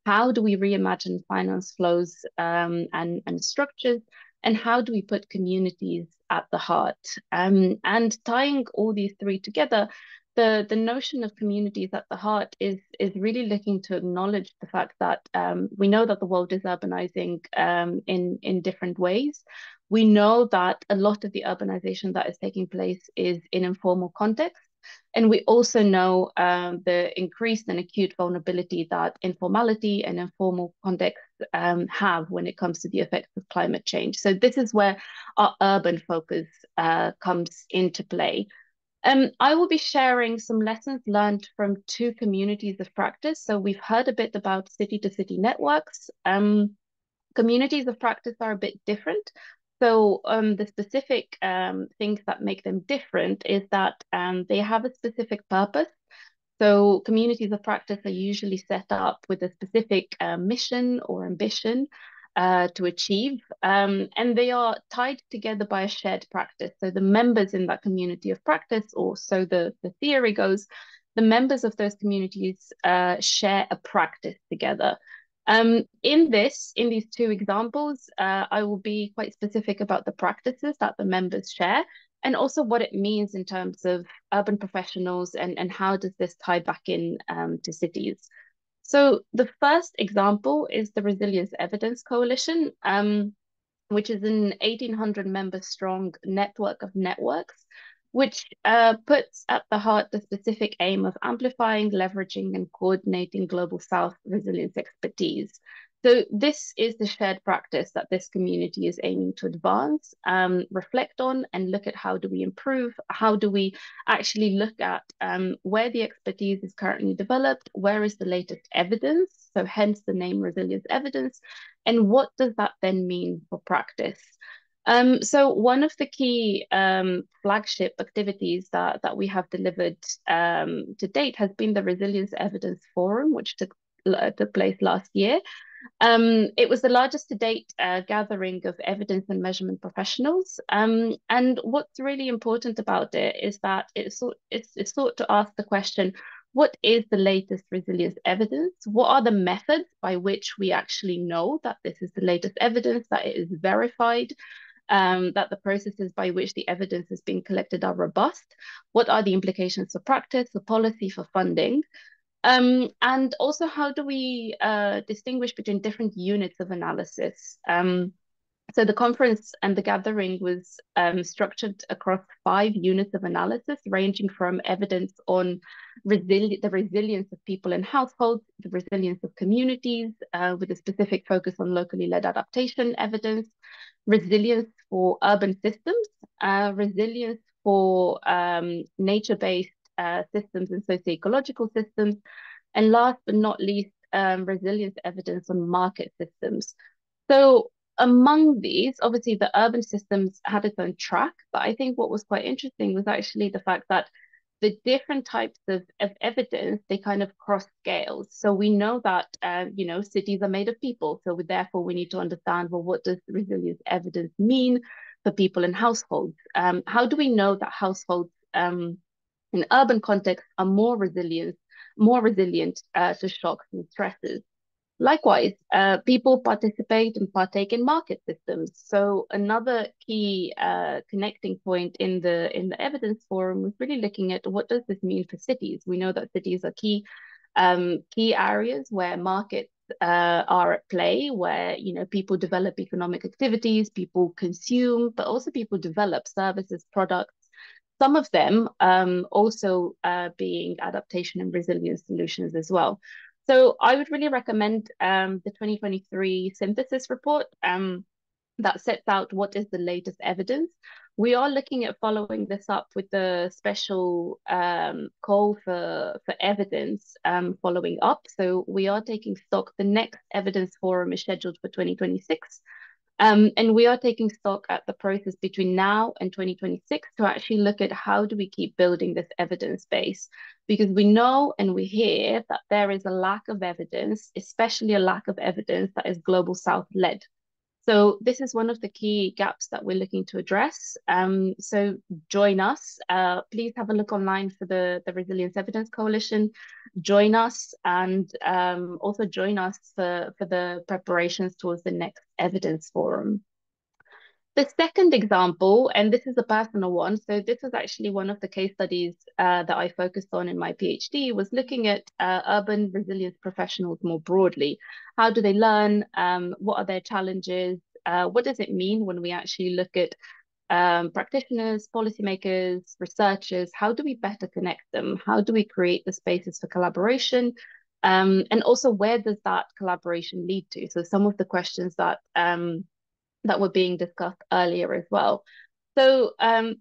how do we reimagine finance flows and structures, and how do we put communities at the heart? And tying all these three together, the notion of communities at the heart is really looking to acknowledge the fact that we know that the world is urbanizing in different ways. We know that a lot of the urbanization that is taking place is in informal context. And we also know the increased and acute vulnerability that informality and informal contexts have when it comes to the effects of climate change. So this is where our urban focus comes into play. I will be sharing some lessons learned from two communities of practice. So we've heard a bit about city-to-city networks. Communities of practice are a bit different. So the specific things that make them different is that they have a specific purpose. So communities of practice are usually set up with a specific mission or ambition to achieve, and they are tied together by a shared practice. So the members in that community of practice, or so the theory goes, the members of those communities share a practice together. In these two examples, I will be quite specific about the practices that the members share, and also what it means in terms of urban professionals and how does this tie back in to cities. So the first example is the Resilience Evidence Coalition, which is an 1,800 member strong network of networks, which puts at the heart the specific aim of amplifying, leveraging, and coordinating Global South resilience expertise. So this is the shared practice that this community is aiming to advance, reflect on, and look at how do we improve, how do we actually look at where the expertise is currently developed, where is the latest evidence, so hence the name Resilience Evidence, and what does that then mean for practice? So one of the key flagship activities that we have delivered to date has been the Resilience Evidence Forum, which took place last year. It was the largest to date gathering of evidence and measurement professionals. And what's really important about it is that it's sought to ask the question, what is the latest resilience evidence? What are the methods by which we actually know that this is the latest evidence, that it is verified, that the processes by which the evidence is being collected are robust? What are the implications for practice, for policy, for funding? And also, how do we distinguish between different units of analysis? So the conference and the gathering was structured across 5 units of analysis, ranging from evidence on the resilience of people and households, the resilience of communities, with a specific focus on locally led adaptation evidence, resilience for urban systems, resilience for nature-based systems and socio-ecological systems, and last but not least, resilience evidence on market systems. So among these, obviously the urban systems had its own track, but I think what was quite interesting was actually the fact that the different types of evidence, they kind of cross scales. So we know that, cities are made of people. So therefore we need to understand, well, what does resilience evidence mean for people and households? How do we know that households in urban contexts are more resilient to shocks and stresses? Likewise, people participate and partake in market systems. So another key connecting point in the evidence forum was really looking at what does this mean for cities. We know that cities are key areas where markets are at play, where people develop economic activities, people consume, but also people develop services, products. Some of them also being adaptation and resilience solutions as well. So I would really recommend the 2023 synthesis report that sets out what is the latest evidence. We are looking at following this up with the special call for evidence following up. So we are taking stock. The next evidence forum is scheduled for 2026. And we are taking stock at the process between now and 2026 to actually look at how do we keep building this evidence base, because we know and we hear that there is a lack of evidence, especially a lack of evidence that is Global South led. So this is one of the key gaps that we're looking to address. So join us. Please have a look online for the Resilience Evidence Coalition. Join us, and also join us for the preparations towards the next evidence forum. The second example, and this is a personal one, so this was actually one of the case studies that I focused on in my PhD, was looking at urban resilience professionals more broadly. How do they learn? What are their challenges? What does it mean when we actually look at practitioners, policymakers, researchers? How do we better connect them? How do we create the spaces for collaboration? And also, where does that collaboration lead to? So some of the questions that that were being discussed earlier as well. So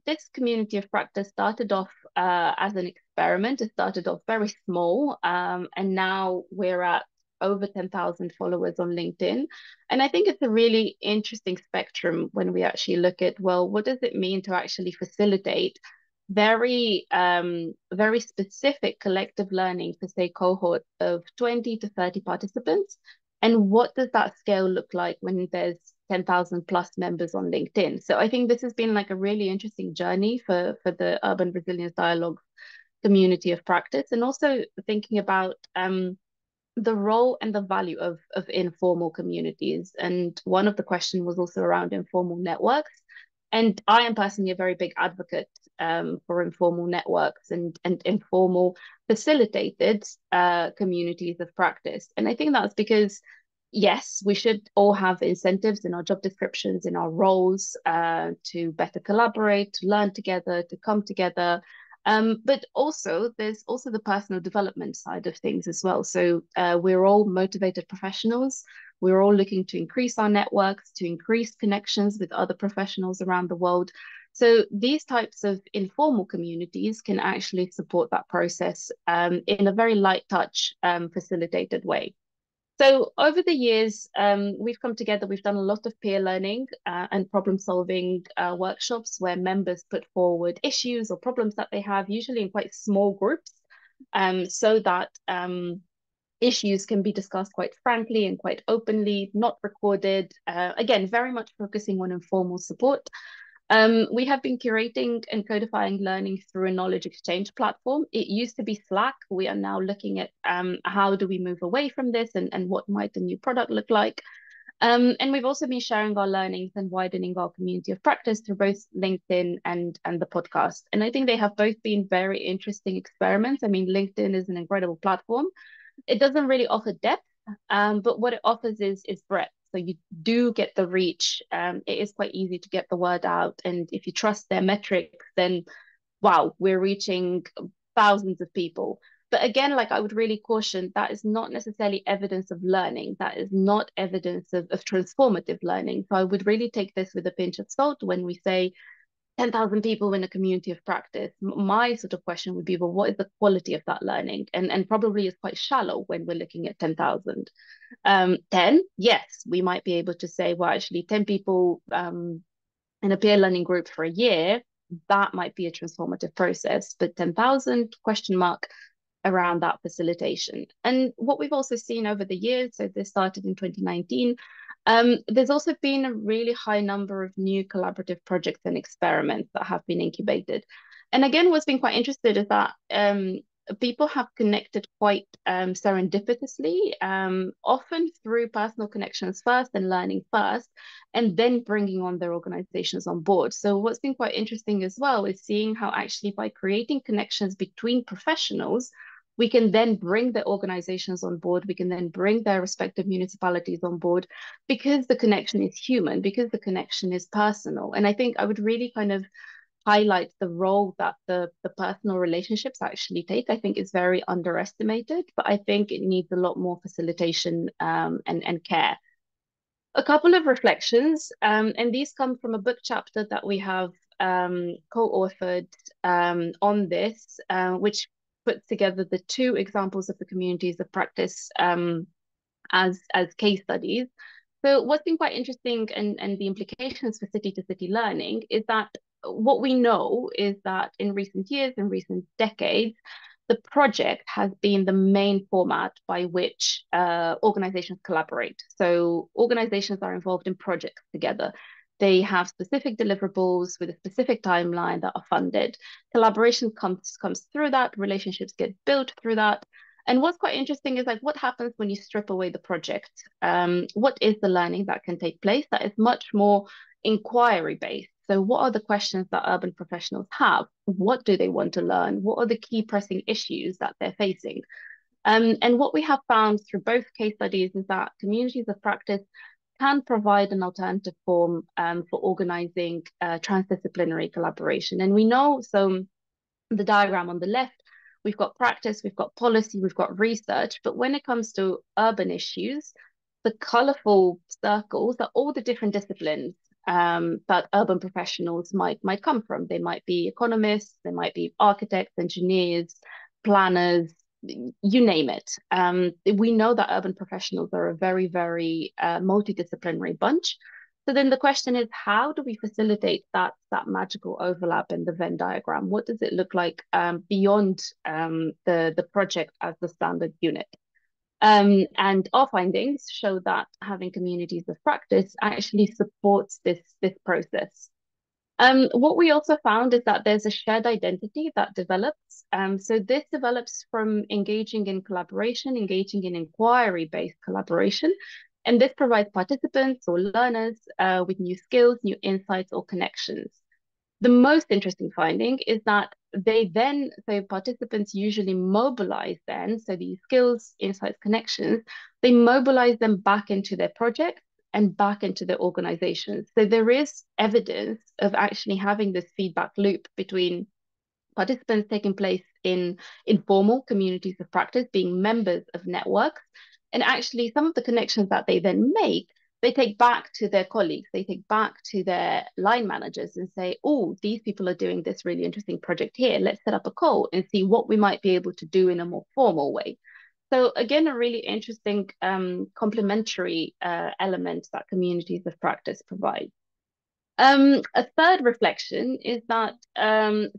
this community of practice started off as an experiment. It started off very small, and now we're at over 10,000 followers on LinkedIn. And I think it's a really interesting spectrum when we actually look at, well, what does it mean to actually facilitate very, very specific collective learning for, say, cohorts of 20 to 30 participants? And what does that scale look like when there's 10,000 plus members on LinkedIn? So I think this has been like a really interesting journey for the Urban Resilience Dialogue community of practice, and also thinking about the role and the value of informal communities. And one of the questions was also around informal networks. And I am personally a very big advocate for informal networks and informal facilitated communities of practice. And I think that's because, yes, we should all have incentives in our job descriptions, in our roles, to better collaborate, to learn together, to come together. But also, there's also the personal development side of things as well. So we're all motivated professionals. We're all looking to increase our networks, to increase connections with other professionals around the world. So these types of informal communities can actually support that process in a very light touch, facilitated way. So over the years, we've come together, we've done a lot of peer learning and problem solving workshops where members put forward issues or problems that they have, usually in quite small groups, so that issues can be discussed quite frankly and quite openly, not recorded. Again, very much focusing on informal support. We have been curating and codifying learning through a knowledge exchange platform. It used to be Slack. We are now looking at how do we move away from this, and what might the new product look like. And we've also been sharing our learnings and widening our community of practice through both LinkedIn and the podcast. And I think they have both been very interesting experiments. I mean, LinkedIn is an incredible platform. It doesn't really offer depth, but what it offers is breadth. So you do get the reach. It is quite easy to get the word out. And if you trust their metrics, then wow, we're reaching thousands of people. But again, like I would really caution, that is not necessarily evidence of learning. That is not evidence of transformative learning. So I would really take this with a pinch of salt when we say 10,000 people in a community of practice. My sort of question would be, well, what is the quality of that learning? And probably is quite shallow when we're looking at 10,000. 10, yes, we might be able to say, well, actually 10 people in a peer learning group for a year, that might be a transformative process, but 10,000 question mark around that facilitation. And what we've also seen over the years, so this started in 2019, there's also been a really high number of new collaborative projects and experiments that have been incubated. And again, what's been quite interesting is that people have connected quite serendipitously, often through personal connections first and learning first, and then bringing on their organizations on board. So what's been quite interesting as well is seeing how actually by creating connections between professionals, we can then bring the organizations on board, we can then bring their respective municipalities on board, because the connection is human, because the connection is personal. And I think I would really kind of highlight the role that the personal relationships actually take. I think it's very underestimated, but I think it needs a lot more facilitation and care. A couple of reflections, and these come from a book chapter that we have co-authored on this, which puts together the two examples of the communities of practice as case studies. So what's been quite interesting and the implications for city-to-city learning is that what we know is that in recent years, in recent decades, the project has been the main format by which organizations collaborate. So organizations are involved in projects together. They have specific deliverables with a specific timeline that are funded. Collaboration comes through that, relationships get built through that. And what's quite interesting is like what happens when you strip away the project? What is the learning that can take place that is much more inquiry-based. So what are the questions that urban professionals have? What do they want to learn? What are the key pressing issues that they're facing? And what we have found through both case studies is that communities of practice can provide an alternative form for organizing transdisciplinary collaboration. And we know, so the diagram on the left, we've got practice, we've got policy, we've got research, but when it comes to urban issues, the colorful circles are all the different disciplines that urban professionals might come from. They might be economists, they might be architects, engineers, planners, you name it. We know that urban professionals are a very, very multidisciplinary bunch. So then the question is, how do we facilitate that magical overlap in the Venn diagram? What does it look like beyond the project as the standard unit? And our findings show that having communities of practice actually supports this process. What we also found is that there's a shared identity that develops. So this develops from engaging in collaboration, engaging in inquiry-based collaboration. And this provides participants or learners with new skills, new insights, or connections. The most interesting finding is that so participants usually mobilize then, so these skills, insights, connections, they mobilize them back into their projects and back into their organizations. So there is evidence of actually having this feedback loop between participants taking place in informal communities of practice, being members of networks, and actually some of the connections that they then make, they take back to their colleagues, they take back to their line managers and say, oh, these people are doing this really interesting project here. Let's set up a call and see what we might be able to do in a more formal way. So again, a really interesting complementary element that communities of practice provide. A third reflection is that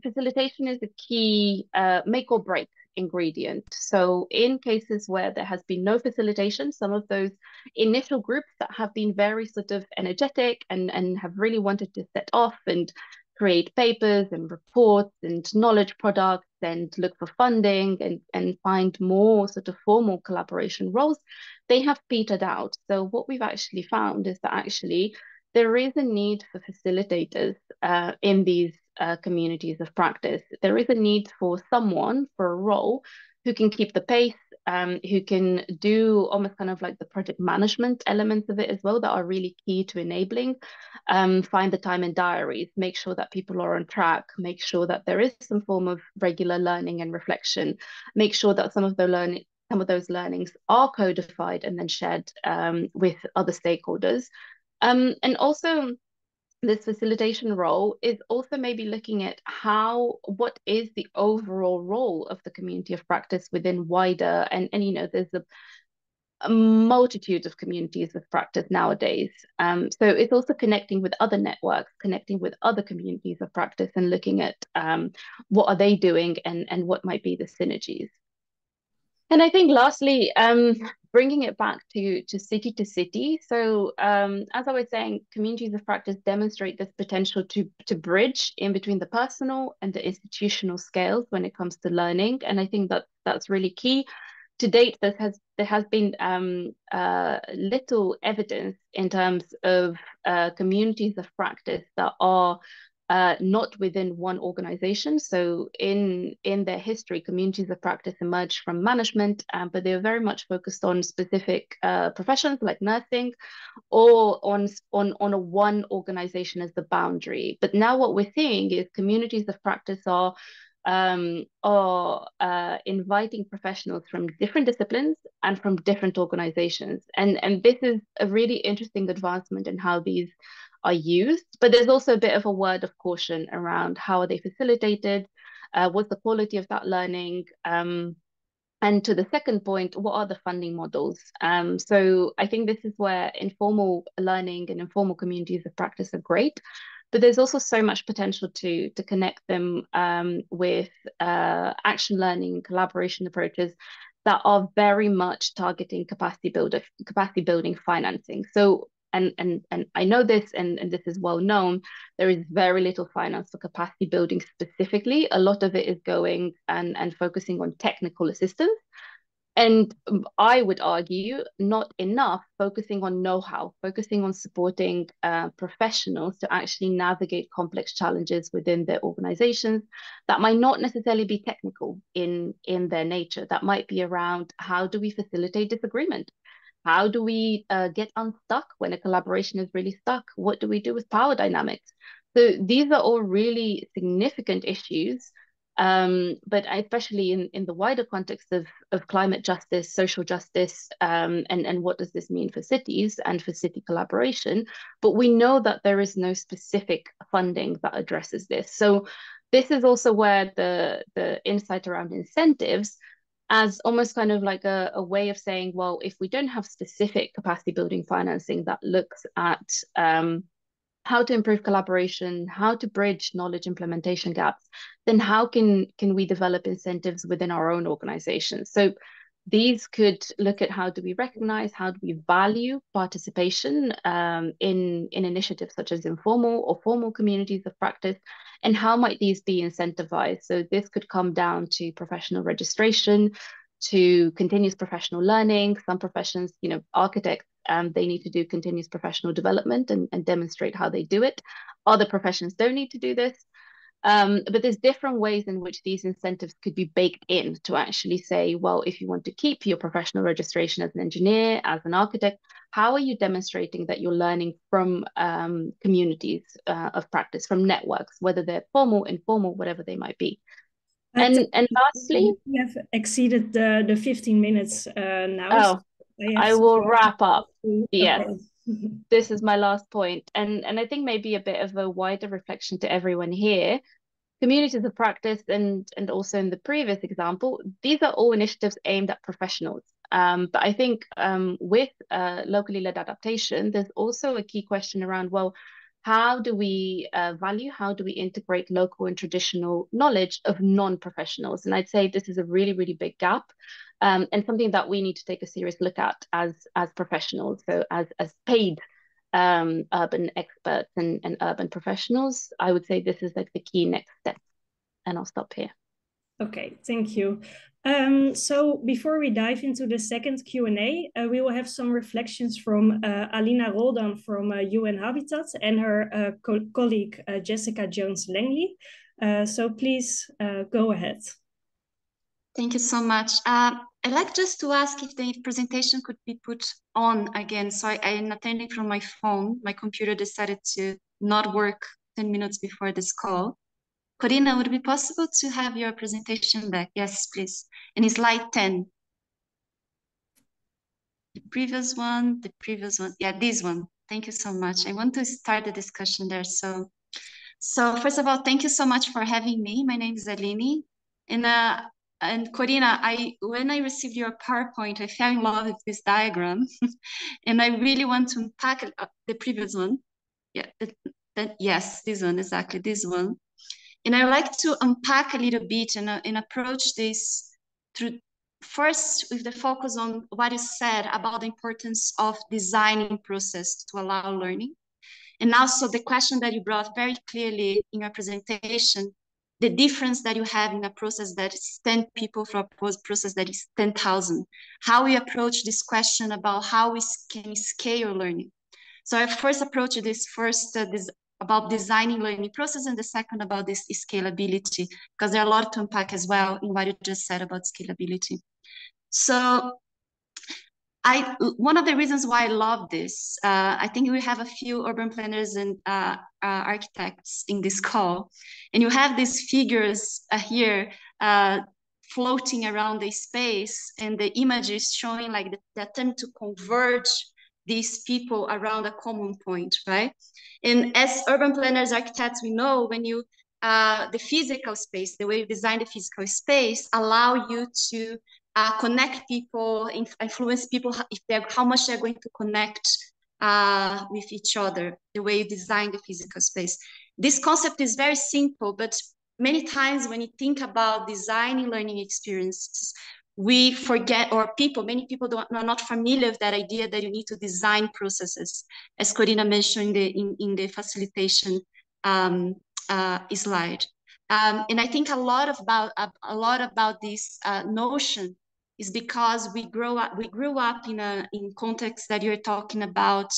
facilitation is a key make or break ingredient. So in cases where there has been no facilitation, some of those initial groups that have been very sort of energetic and have really wanted to set off and create papers and reports and knowledge products and look for funding and find more sort of formal collaboration roles, they have petered out. So what we've actually found is that actually there is a need for facilitators in these communities of practice. There is a need for someone, for a role, who can keep the pace, who can do almost kind of like the project management elements of it as well that are really key to enabling, find the time in diaries, make sure that people are on track, make sure that there is some form of regular learning and reflection, make sure that some of those learnings are codified and then shared with other stakeholders. And also this facilitation role is also maybe looking at what is the overall role of the community of practice within wider, and you know, there's a multitude of communities of practice nowadays. So it's also connecting with other networks, connecting with other communities of practice and looking at what are they doing and what might be the synergies. And I think lastly, bringing it back to city to city. So as I was saying, communities of practice demonstrate this potential to bridge in between the personal and the institutional scales when it comes to learning. And I think that's really key. To date, there has been little evidence in terms of communities of practice that are not within one organization. So in their history, communities of practice emerged from management, but they were very much focused on specific professions like nursing, or on a one organization as the boundary. But now what we're seeing is communities of practice are inviting professionals from different disciplines and from different organizations. And this is a really interesting advancement in how these are used, but there's also a bit of a word of caution around how are they facilitated, what's the quality of that learning, and to the second point, what are the funding models? So I think this is where informal learning and informal communities of practice are great, but there's also so much potential to connect them with action learning, collaboration approaches that are very much targeting capacity building financing. So and I know this, and this is well known, there is very little finance for capacity building specifically. A lot of it is going and focusing on technical assistance. And I would argue not enough focusing on know-how, focusing on supporting professionals to actually navigate complex challenges within their organizations that might not necessarily be technical in their nature. That might be around how do we facilitate disagreement? How do we get unstuck when a collaboration is really stuck? What do we do with power dynamics? So these are all really significant issues, but especially in the wider context of climate justice, social justice, and what does this mean for cities and for city collaboration? But we know that there is no specific funding that addresses this. So this is also where the insight around incentives as almost kind of like a way of saying, well, if we don't have specific capacity building financing that looks at how to improve collaboration, how to bridge knowledge implementation gaps, then how can we develop incentives within our own organizations? So these could look at how do we recognize, how do we value participation in initiatives such as informal or formal communities of practice, and how might these be incentivized? So this could come down to professional registration, to continuous professional learning. Some professions, architects, they need to do continuous professional development and demonstrate how they do it. Other professions don't need to do this. But there's different ways in which these incentives could be baked in to actually say, well, if you want to keep your professional registration as an engineer, as an architect, how are you demonstrating that you're learning from communities of practice, from networks, whether they're formal, informal, whatever they might be. And lastly,
we have exceeded the 15 minutes now.
Oh,
so
I will wrap up. Yes.
Okay.
This is my last point. And I think maybe a bit of a wider reflection to everyone here. Communities of practice and also in the previous example, these are all initiatives aimed at professionals. But I think with locally led adaptation, there's also a key question around, well, how do we value, how do we integrate local and traditional knowledge of non-professionals? And I'd say this is a really, really big gap. And something that we need to take a serious look at as professionals, so as paid urban experts and urban professionals. I would say this is like the key next step. And I'll stop here.
Okay, thank you. So before we dive into the second Q&A, we will have some reflections from Alina Roldan from UN-Habitat and her colleague Jessica Jones-Langley. So please go ahead.
Thank you so much. I'd like just to ask if the presentation could be put on again. So I'm attending from my phone. My computer decided to not work 10 minutes before this call. Corina, would it be possible to have your presentation back? Yes, please. And it's slide 10. The previous one. Yeah, this one. Thank you so much. I want to start the discussion there. So first of all, thank you so much for having me. My name is Aline. And Corina, when I received your PowerPoint, I fell in love with this diagram. And I really want to unpack the previous one. Yeah, yes, this one, exactly, this one. And I like to unpack a little bit and approach this through first with the focus on what you said about the importance of designing process to allow learning. And also the question that you brought very clearly in your presentation, the difference that you have in a process that is 10 people for a process that is 10,000. How we approach this question about how we can scale learning. So I first approach this about designing learning process, and the second about this scalability, because there are a lot to unpack as well in what you just said about scalability. So one of the reasons why I love this, I think we have a few urban planners and architects in this call, and you have these figures here floating around the space, and the images showing like the attempt to converge these people around a common point, right? And as urban planners, architects, we know when you, the physical space, the way you design the physical space allow you to connect people, influence people, how much they're going to connect with each other, the way you design the physical space. This concept is very simple, but many times when you think about designing learning experiences, we forget, or many people are not familiar with that idea that you need to design processes, as Corina mentioned in the facilitation slide. And I think a lot about this notion is because we grew up in context that you're talking about,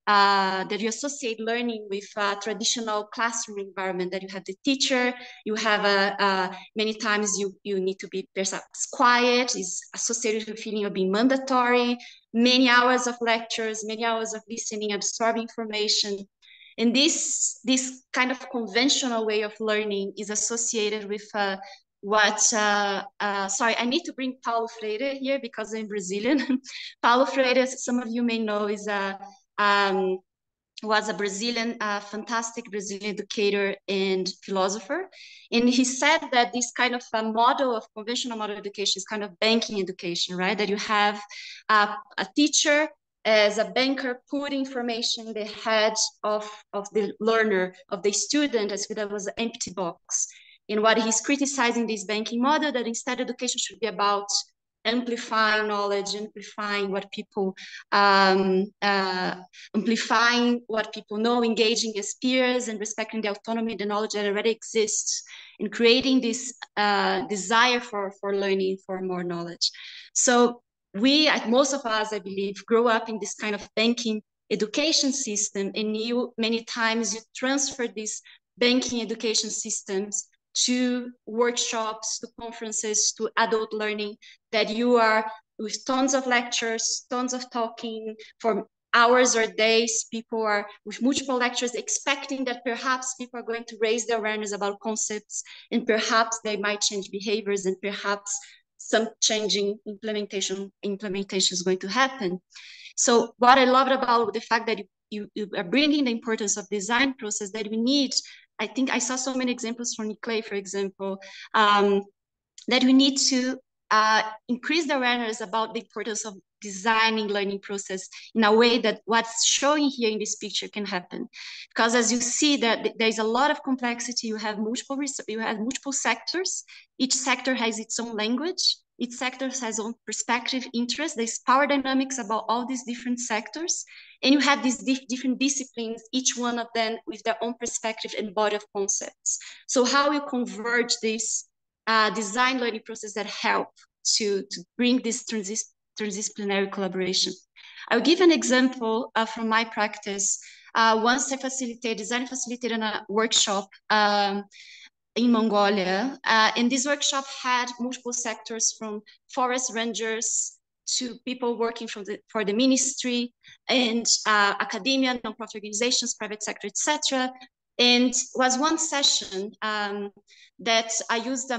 that you associate learning with a traditional classroom environment, that you have the teacher, you have many times you need to be perhaps quiet, is associated with a feeling of being mandatory, many hours of lectures, many hours of listening, absorbing information. And this kind of conventional way of learning is associated with sorry, I need to bring Paulo Freire here because I'm Brazilian. Paulo Freire, some of you may know, was a Brazilian, fantastic Brazilian educator and philosopher. And he said that this kind of a model of conventional model education is kind of banking education, right? That you have a teacher as a banker put information in the head of the learner, of the student, as if that was an empty box. And what he's criticizing this banking model, that instead education should be about amplifying knowledge, amplifying what people know, engaging as peers and respecting the autonomy, the knowledge that already exists, and creating this desire for learning, for more knowledge. So most of us, I believe, grow up in this kind of banking education system, and many times you transfer these banking education systems to workshops, to conferences, to adult learning, that you are with tons of lectures, tons of talking for hours or days. People are with multiple lectures expecting that perhaps people are going to raise their awareness about concepts, and perhaps they might change behaviors, and perhaps some changing implementation is going to happen. So what I loved about the fact that you are bringing the importance of design process, that we need, I think I saw so many examples from Clay, for example, that we need to increase the awareness about the importance of designing learning process in a way that what's showing here in this picture can happen. Because as you see, that there's a lot of complexity. You have multiple sectors. Each sector has its own language. Each sector has its own perspective, interest. There's power dynamics about all these different sectors. And you have these different disciplines, each one of them with their own perspective and body of concepts. So how you converge this design learning process that help to bring this transdisciplinary collaboration. I'll give an example from my practice. Once I designed facilitated a workshop in Mongolia, and this workshop had multiple sectors, from forest rangers to people working for the ministry, and academia, nonprofit organizations, private sector, etc. And was one session that I used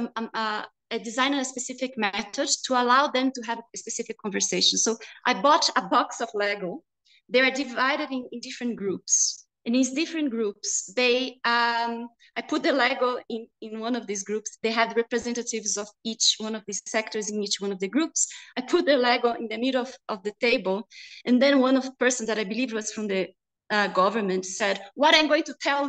I designed a specific method to allow them to have a specific conversation. So I bought a box of Lego. They are divided in different groups. And in these different groups, I put the Lego in one of these groups. They had representatives of each one of these sectors in each one of the groups. I put the Lego in the middle of the table. And then one of the person that I believe was from the government said, what I'm going to tell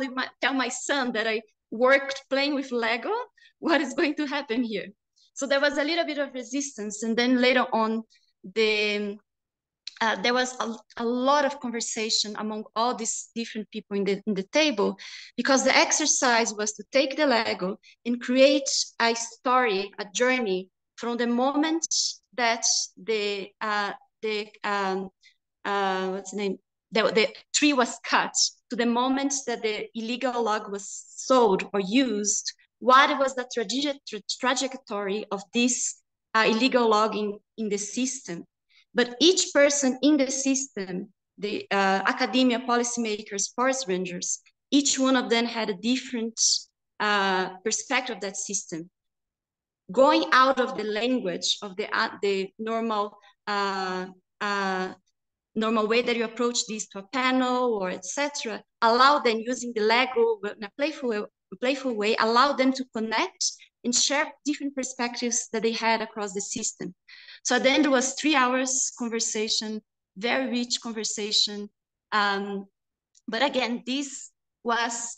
my son that I worked playing with Lego, what is going to happen here? So there was a little bit of resistance. And then later on, there was a lot of conversation among all these different people in the table, because the exercise was to take the Lego and create a story, a journey from the moment that the tree was cut to the moment that the illegal log was sold or used. What was the trajectory of this illegal logging in the system? But each person in the system, the academia, policymakers, forest rangers, each one of them had a different perspective of that system. Going out of the language of the normal normal way that you approach this to a panel or etc., allow them, using the Lego in a playful way, allow them to connect and share different perspectives that they had across the system. So at the end, it was 3 hours conversation, very rich conversation. But again, this was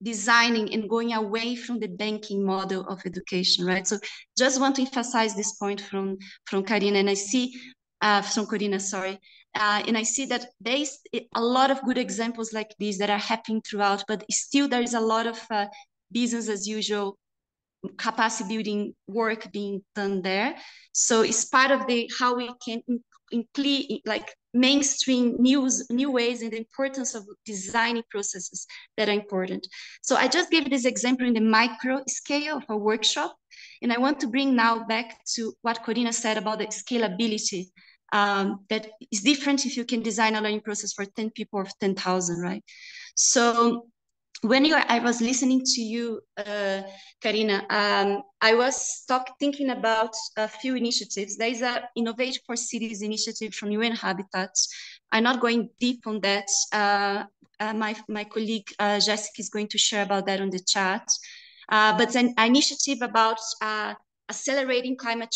designing and going away from the banking model of education, right? So just want to emphasize this point from Karina, and I see, from Corina, sorry. And I see that there's a lot of good examples like these that are happening throughout, but still there is a lot of business as usual capacity building work being done there. So it's part of the how we can like mainstream new ways and the importance of designing processes that are important. So I just gave this example in the micro scale of a workshop, and I want to bring now back to what Corina said about the scalability. That is different if you can design a learning process for 10 people or 10,000, right? So when I was listening to you, Karina, I was thinking about a few initiatives. There is a Innovate for Cities initiative from UN-Habitat. I'm not going deep on that. My colleague Jessica is going to share about that on the chat. But an initiative about accelerating climate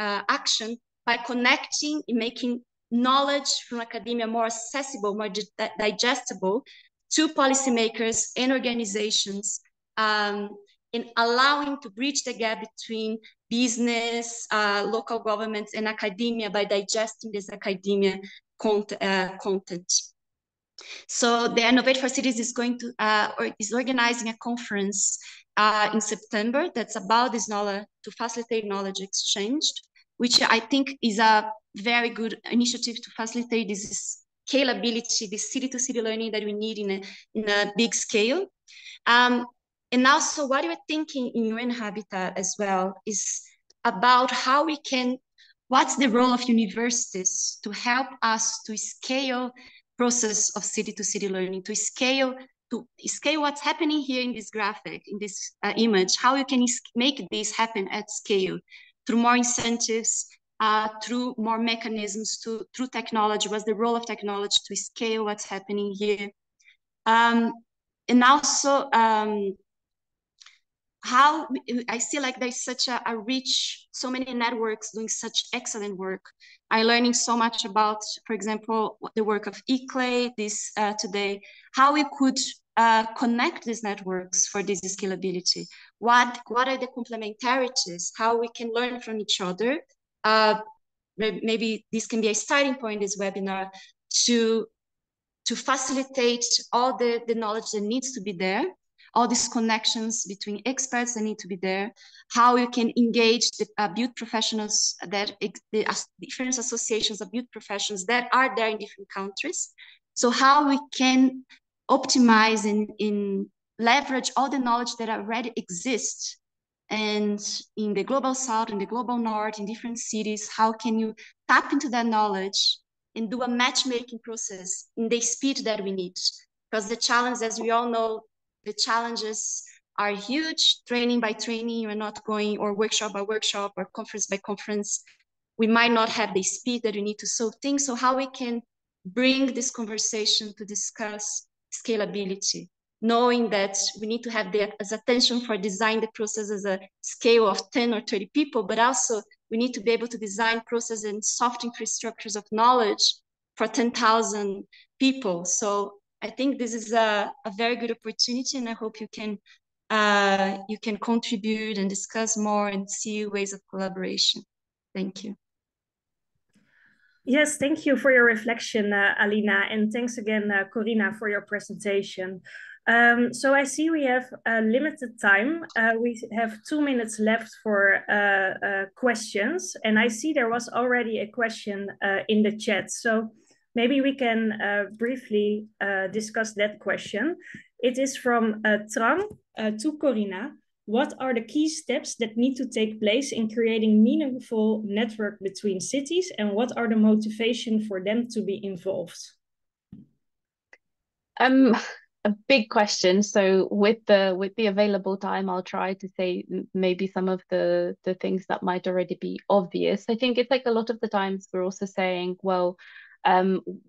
action by connecting and making knowledge from academia more accessible, more digestible to policymakers and organizations, in allowing to bridge the gap between business, local governments, and academia by digesting this academia content. So the Innovate for Cities is going to is organizing a conference in September that's about this knowledge, to facilitate knowledge exchange, which I think is a very good initiative to facilitate this scalability, this city-to-city learning that we need in a big scale. And also what we're thinking in UN Habitat as well is about how we can, what's the role of universities to help us to scale process of city-to-city learning, to scale what's happening here in this graphic, in this image, how you can make this happen at scale through more incentives, through more mechanisms, through technology. What's the role of technology to scale what's happening here? And also, how I see like there's such a rich, so many networks doing such excellent work. I'm learning so much about, for example, the work of ICLEI today, how we could connect these networks for this scalability. What are the complementarities? How we can learn from each other? Maybe this can be a starting point, this webinar, to facilitate all the knowledge that needs to be there, all these connections between experts that need to be there, how you can engage the build professionals, that the different associations of build professions that are there in different countries. So how we can optimize and leverage all the knowledge that already exists. And in the global south, in the global north, in different cities, how can you tap into that knowledge and do a matchmaking process in the speed that we need? Because the challenge, as we all know, the challenges are huge. Training by training, you're not going, or workshop by workshop, or conference by conference. We might not have the speed that we need to solve things. So how we can bring this conversation to discuss scalability, knowing that we need to have as attention for design the process as a scale of 10 or 30 people, but also we need to be able to design process and soft infrastructures of knowledge for 10,000 people. So I think this is a very good opportunity, and I hope you can contribute and discuss more and see ways of collaboration. Thank you.
Yes, thank you for your reflection, Alina, and thanks again, Corina, for your presentation. So I see we have limited time. We have 2 minutes left for questions, and I see there was already a question in the chat. So maybe we can briefly discuss that question. It is from Trang to Corina. What are the key steps that need to take place in creating meaningful network between cities, and what are the motivation for them to be involved?
A big question. So with the available time, I'll try to say maybe some of the things that might already be obvious. I think it's like a lot of the times we're also saying, well,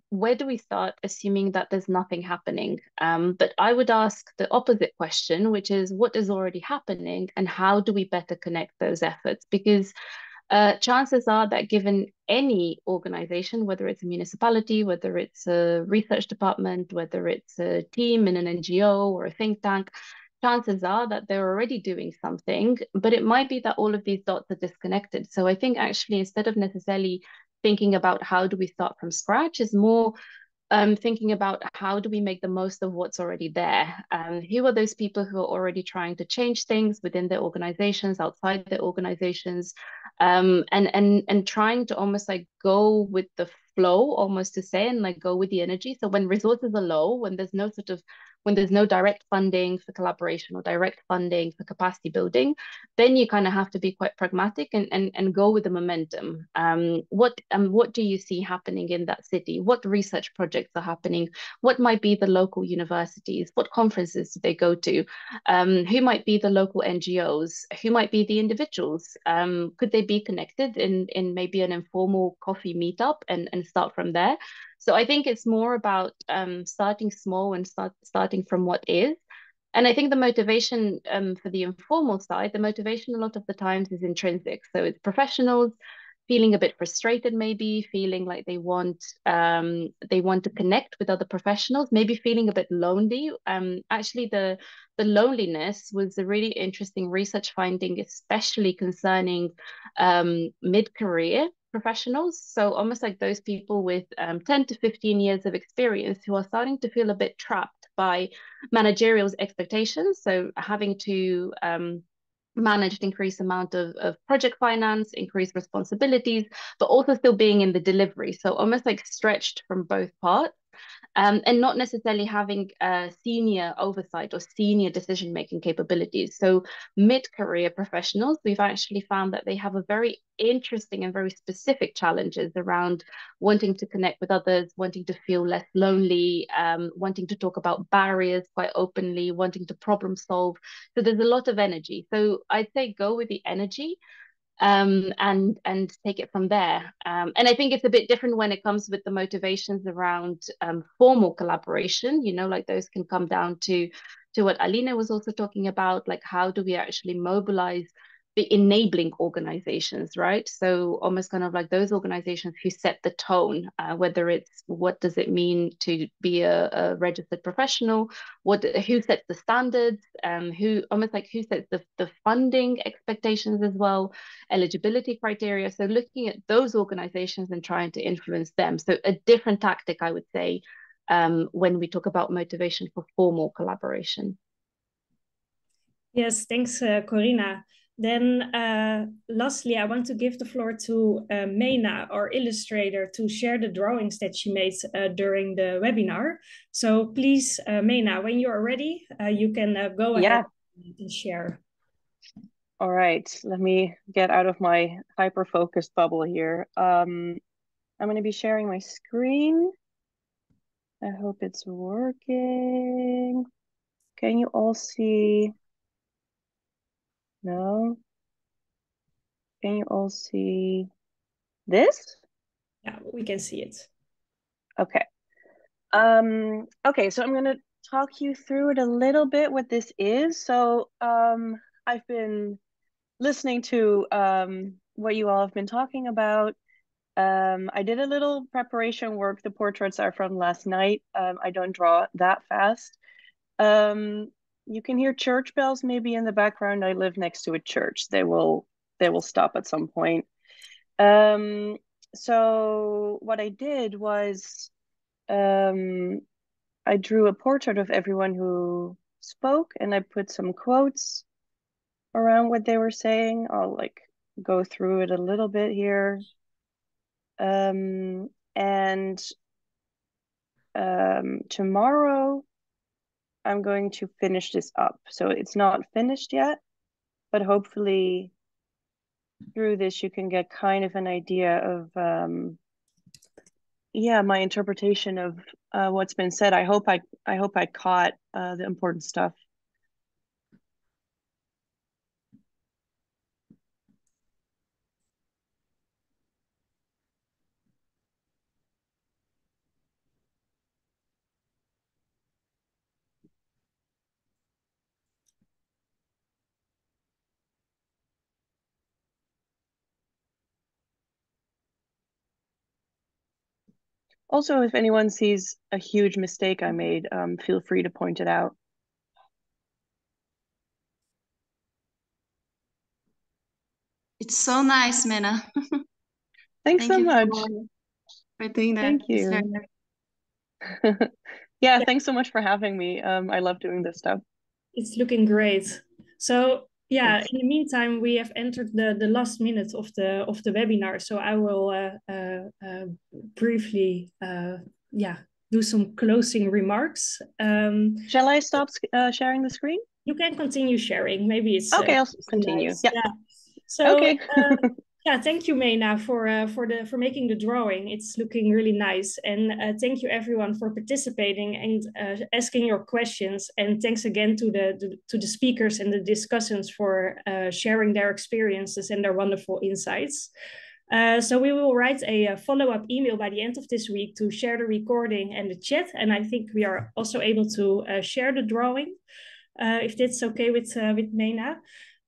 where do we start assuming that there's nothing happening? But I would ask the opposite question, which is what is already happening and how do we better connect those efforts? Because chances are that given any organization, whether it's a municipality, whether it's a research department, whether it's a team in an NGO or a think tank, chances are that they're already doing something, but it might be that all of these dots are disconnected. So I think actually instead of necessarily thinking about how do we start from scratch is more thinking about how do we make the most of what's already there? Who are those people who are already trying to change things within their organizations, outside their organizations, and trying to almost like go with the flow, almost to say, and like go with the energy. So when resources are low, when there's no direct funding for collaboration or direct funding for capacity building, then you kind of have to be quite pragmatic and go with the momentum. What do you see happening in that city? What research projects are happening? What might be the local universities? What conferences do they go to? Who might be the local NGOs? Who might be the individuals? Could they be connected in maybe an informal coffee meetup and start from there? So I think it's more about starting small and starting from what is. And I think the motivation for the informal side, the motivation a lot of the times is intrinsic. So it's professionals feeling a bit frustrated, maybe feeling like they want to connect with other professionals, maybe feeling a bit lonely. Actually, the loneliness was a really interesting research finding, especially concerning mid-career professionals. So almost like those people with 10 to 15 years of experience who are starting to feel a bit trapped by managerial expectations. So having to managed increased amount of project finance, increased responsibilities, but also still being in the delivery. So almost like stretched from both parts. And not necessarily having senior oversight or senior decision-making capabilities. So mid-career professionals, we've actually found that they have a very interesting and very specific challenges around wanting to connect with others, wanting to feel less lonely, wanting to talk about barriers quite openly, wanting to problem solve. So there's a lot of energy. So I'd say go with the energy and take it from there. And I think it's a bit different when it comes with the motivations around formal collaboration, like those can come down to what Alina was also talking about, like how do we actually mobilize the enabling organizations, right? So almost kind of like those organizations who set the tone, whether it's what does it mean to be a registered professional, who sets the standards, who sets the funding expectations as well, eligibility criteria. So looking at those organizations and trying to influence them. So a different tactic, I would say, when we talk about motivation for formal collaboration.
Yes, thanks, Corina. Then lastly, I want to give the floor to Meina, our illustrator, to share the drawings that she made during the webinar. So please, Meina, when you are ready, you can go ahead and share.
All right, let me get out of my hyper-focused bubble here. I'm going to be sharing my screen. I hope it's working. Can you all see? No? Can you all see this?
Yeah, we can see it.
Okay. Okay, so I'm going to talk you through it a little bit, what this is. So I've been listening to what you all have been talking about. I did a little preparation work. The portraits are from last night. I don't draw that fast. You can hear church bells maybe in the background. I live next to a church. They will stop at some point. So what I did was I drew a portrait of everyone who spoke, and I put some quotes around what they were saying. I'll like go through it a little bit here. And tomorrow I'm going to finish this up. So it's not finished yet, but hopefully through this you can get kind of an idea of my interpretation of what's been said. I hope I caught the important stuff. Also, if anyone sees a huge mistake I made, feel free to point it out.
It's so nice, Meina.
Thanks so much.
For doing that.
Thank you. Yeah, thanks so much for having me. I love doing this stuff.
It's looking great. So yeah,
Thanks.
in the meantime, we have entered the last minute of the webinar. So I will briefly yeah, do some closing remarks.
Shall I stop sharing the screen?
You can continue sharing. Maybe it's
okay. I'll continue.
nice.
Yeah.
Yeah. So
Okay.
yeah, thank you, Mena, for making the drawing. It's looking really nice, and thank you everyone for participating and asking your questions. And thanks again to the speakers and the discussants for sharing their experiences and their wonderful insights. So we will write a follow-up email by the end of this week to share the recording and the chat. And I think we are also able to share the drawing, if that's okay with Mena.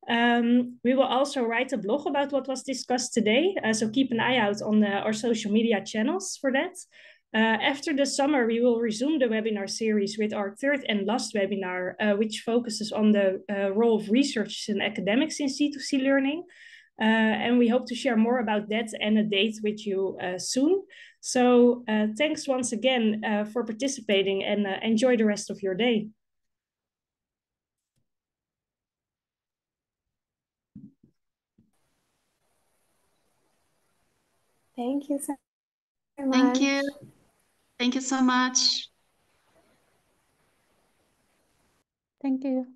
We will also write a blog about what was discussed today. So keep an eye out on our social media channels for that. After the summer, we will resume the webinar series with our third and last webinar, which focuses on the role of researchers and academics in C2C learning. And we hope to share more about that and a date with you soon. So thanks once again for participating, and enjoy the rest of your day.
Thank you so much.
Thank you. Thank you so much.
Thank you.